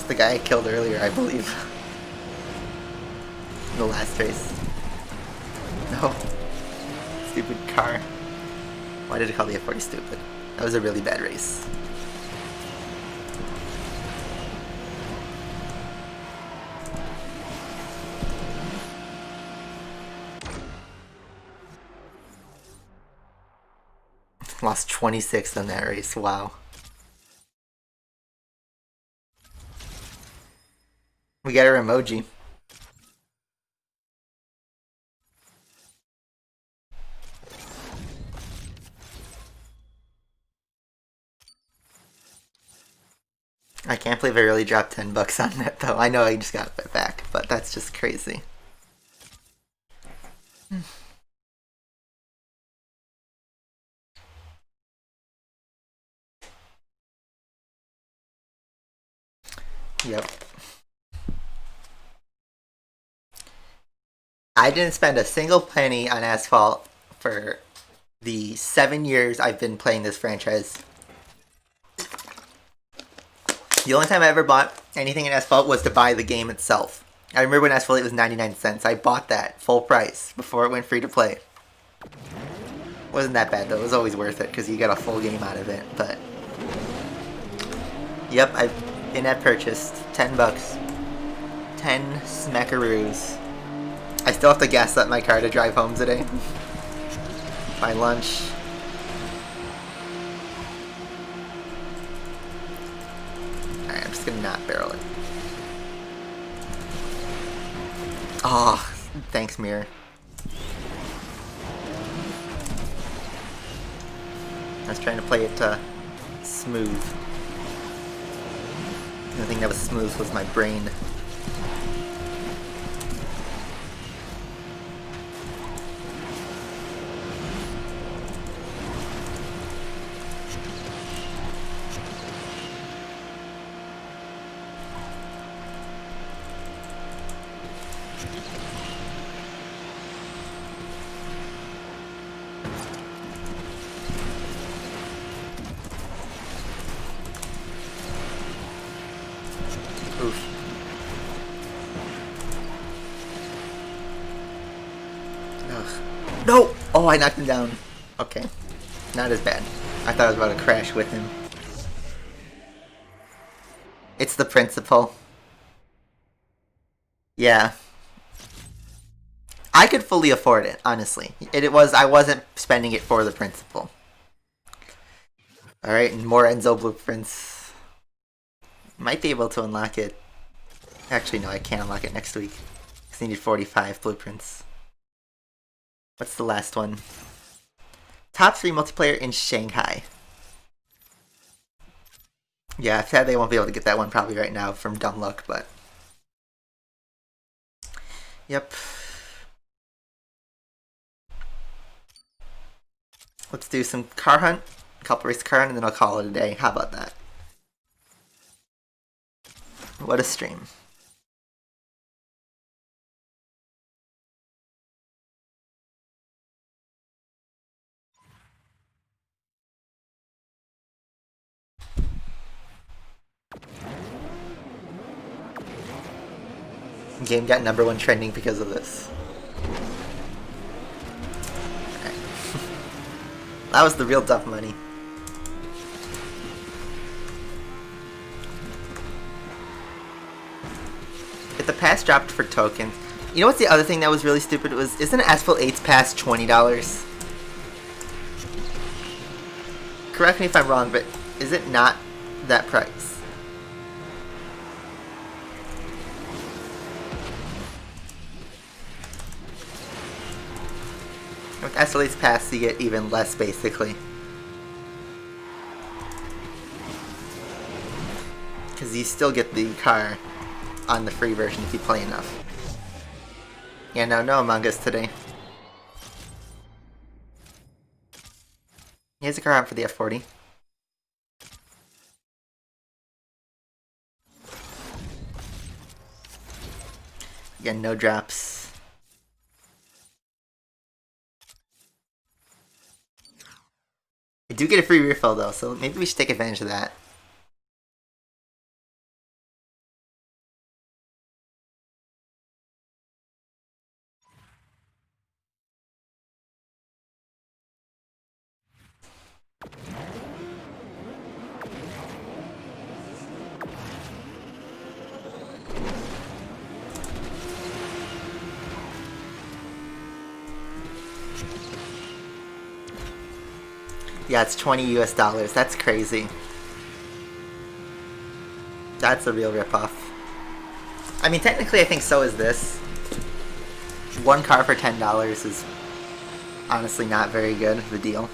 The guy I killed earlier, I believe. In the last race. No. Stupid car. Why did it call the F40 stupid? That was a really bad race. Lost 26 on that race. Wow. We got our emoji. I can't believe I really dropped $10 on that though. I know I just got it back, but that's just crazy. Yep. I didn't spend a single penny on Asphalt for the 7 years I've been playing this franchise. The only time I ever bought anything in Asphalt was to buy the game itself. I remember when Asphalt 8 was 99 cents. I bought that full price before it went free to play. Wasn't that bad though. It was always worth it because you got a full game out of it. But yep, I've in-app purchased $10. 10 smackaroos. I still have to gas up my car to drive home today. Buy lunch. Alright, I'm just gonna not barrel it. Oh, thanks, mirror. I was trying to play it smooth. The thing that was smooth was my brain. No! Oh, I knocked him down. Okay. Not as bad. I thought I was about to crash with him. It's the principle. Yeah. I could fully afford it, honestly. I wasn't spending it for the principle. Alright, and more Enzo blueprints. Might be able to unlock it. Actually, no, I can't unlock it next week. Because I need 45 blueprints. What's the last one? Top 3 multiplayer in Shanghai. Yeah, sadly I won't be able to get that one probably right now from dumb luck, but... Yep. Let's do some car hunt. A couple race car hunt, and then I'll call it a day. How about that? What a stream. Game got #1 trending because of this. Right. That was the real dump money. If the pass dropped for tokens. You know what's the other thing that was really stupid? Isn't Asphalt 8's pass $20? Correct me if I'm wrong, but is it not that price? With Asphalt 8's pass, you get even less, basically. Because you still get the car on the free version if you play enough. Yeah, no Among Us today. He has a car out for the F40. Again, no drops. I do get a free refill though, so maybe we should take advantage of that. Yeah, it's 20 US dollars. That's crazy. That's a real ripoff. I mean, technically I think so is this. One car for $10 is honestly not very good of a deal.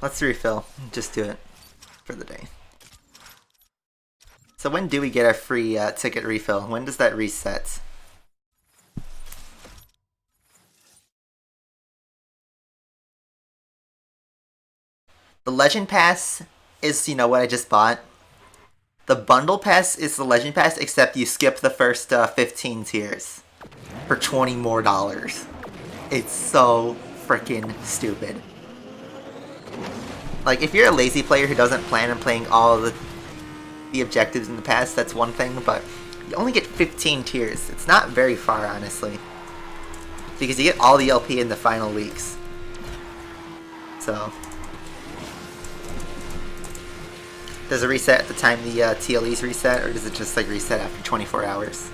Let's refill. Just do it for the day. So when do we get our free ticket refill? When does that reset? The Legend Pass is, you know, what I just bought. The Bundle Pass is the Legend Pass, except you skip the first 15 tiers for $20 more. It's so freaking stupid. Like, if you're a lazy player who doesn't plan on playing all the objectives in the past, that's one thing, but you only get 15 tiers. It's not very far, honestly. Because you get all the LP in the final weeks. So. Does it reset at the time the TLEs reset, or does it just, like, reset after 24 hours?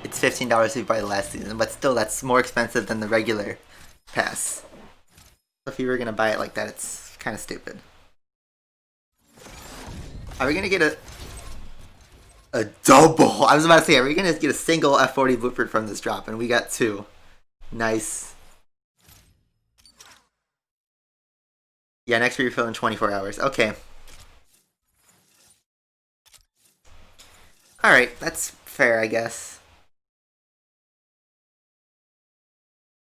It's $15 if you buy the last season, but still, that's more expensive than the regular pass. So if you were gonna buy it like that, it's kind of stupid. Are we gonna get a double? I was about to say, are we gonna get a single F40 blueprint from this drop? And we got two. Nice. Yeah, next refill in 24 hours. Okay. Alright, that's fair, I guess.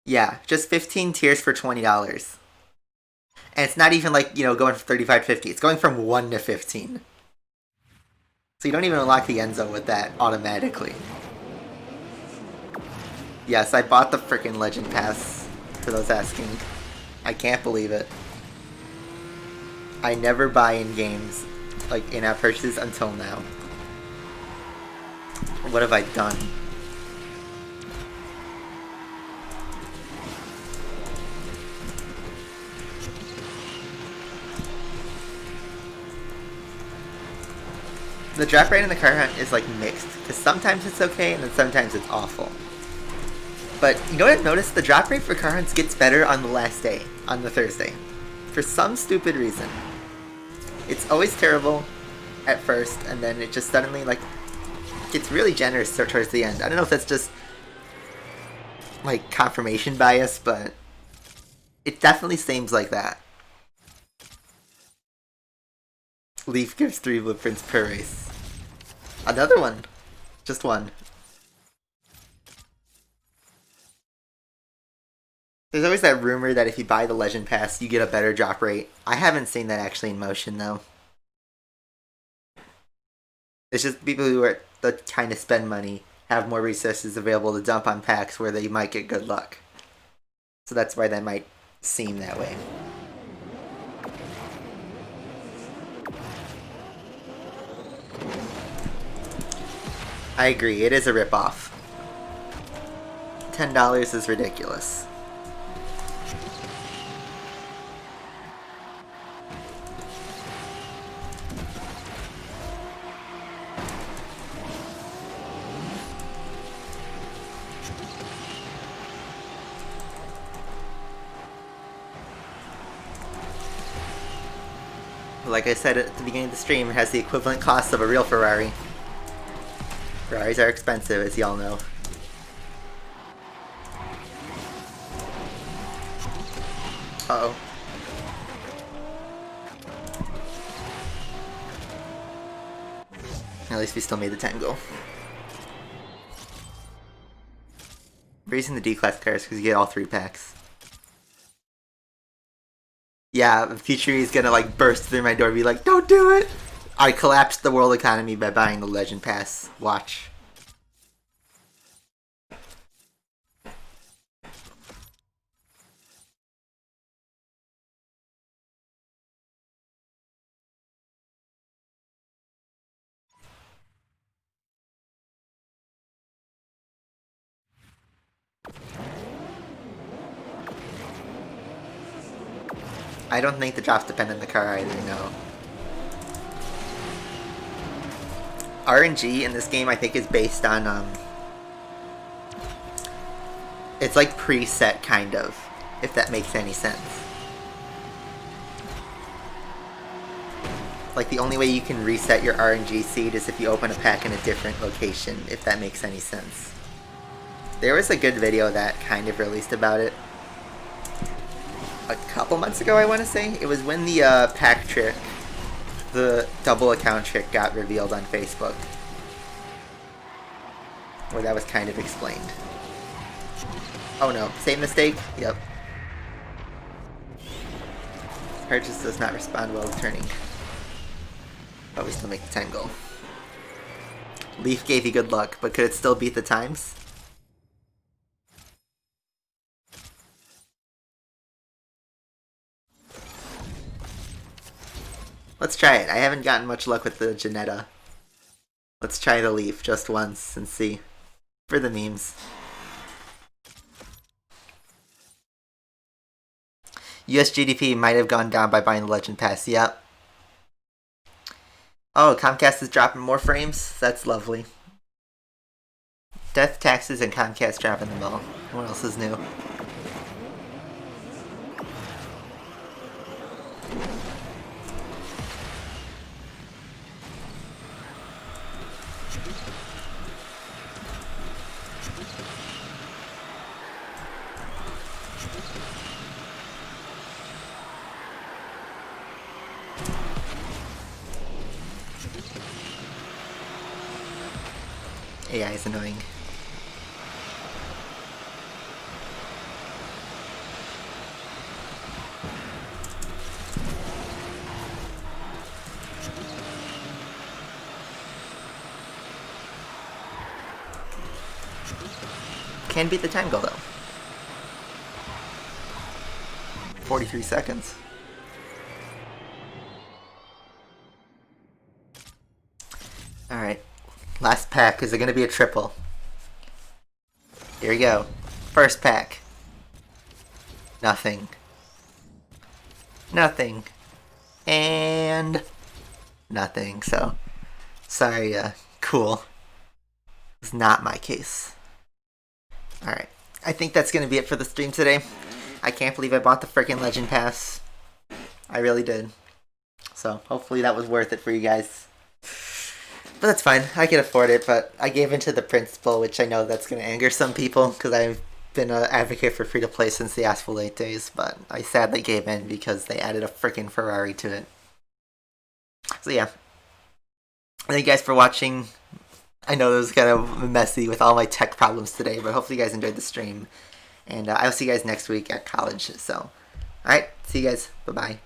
Yeah, just 15 tiers for $20. And it's not even like, you know, going from 35 to 50. It's going from 1 to 15. So you don't even unlock the end zone with that automatically. Yes, I bought the frickin' Legend Pass, for those asking. I can't believe it. I never buy in games, like in-app purchases, until now. What have I done? The drop rate in the car hunt is like mixed, because sometimes it's okay and then sometimes it's awful. But you know what I've noticed? The drop rate for car hunts gets better on the last day, on the Thursday. For some stupid reason. It's always terrible at first, and then it just suddenly like gets really generous towards the end. I don't know if that's just like confirmation bias, but it definitely seems like that. Leaf gives 3 blueprints per race. Another one. Just one. There's always that rumor that if you buy the Legend Pass, you get a better drop rate. I haven't seen that actually in motion, though. It's just people who are the kind of spend money have more resources available to dump on packs where they might get good luck. So that's why that might seem that way. I agree, it is a ripoff. $10 is ridiculous. Like I said at the beginning of the stream, it has the equivalent cost of a real Ferrari. Ferraris are expensive, as y'all know. Uh-oh. At least we still made the time goal. Raising the D-class cars because you get all 3 packs. Yeah, future is gonna like burst through my door and be like, don't do it! I collapsed the world economy by buying the Legend Pass. Watch. I don't think the drops depend on the car either, no. RNG in this game I think is based on, it's like preset kind of, if that makes any sense. Like the only way you can reset your RNG seed is if you open a pack in a different location, if that makes any sense. There was a good video that kind of released about it a couple months ago, I want to say. It was when the pack trick, the double account trick, got revealed on Facebook, where that was kind of explained. Oh no, same mistake? Yep. Purchase does not respond well to turning. But we still make the 10 goal. Leaf gave you good luck, but could it still beat the times? Let's try it. I haven't gotten much luck with the Janetta. Let's try the Leaf just once and see. For the memes. US GDP might have gone down by buying the Legend Pass. Yep. Oh, Comcast is dropping more frames? That's lovely. Death, taxes, and Comcast dropping them all. What else is new? AI is annoying. Can beat the time goal though. 43 seconds. Alright. Last pack. Is it going to be a triple? Here we go. First pack. Nothing. Nothing. And nothing. So, sorry, cool. It's not my case. Alright. I think that's going to be it for the stream today. I can't believe I bought the freaking Legend Pass. I really did. So, hopefully that was worth it for you guys. But that's fine. I can afford it, but I gave into the principle, which I know that's going to anger some people, because I've been an advocate for free-to-play since the Asphalt 8 days, but I sadly gave in because they added a freaking Ferrari to it. So yeah. Thank you guys for watching. I know it was kind of messy with all my tech problems today, but hopefully you guys enjoyed the stream. And I'll see you guys next week at college. So, alright, see you guys. Bye-bye.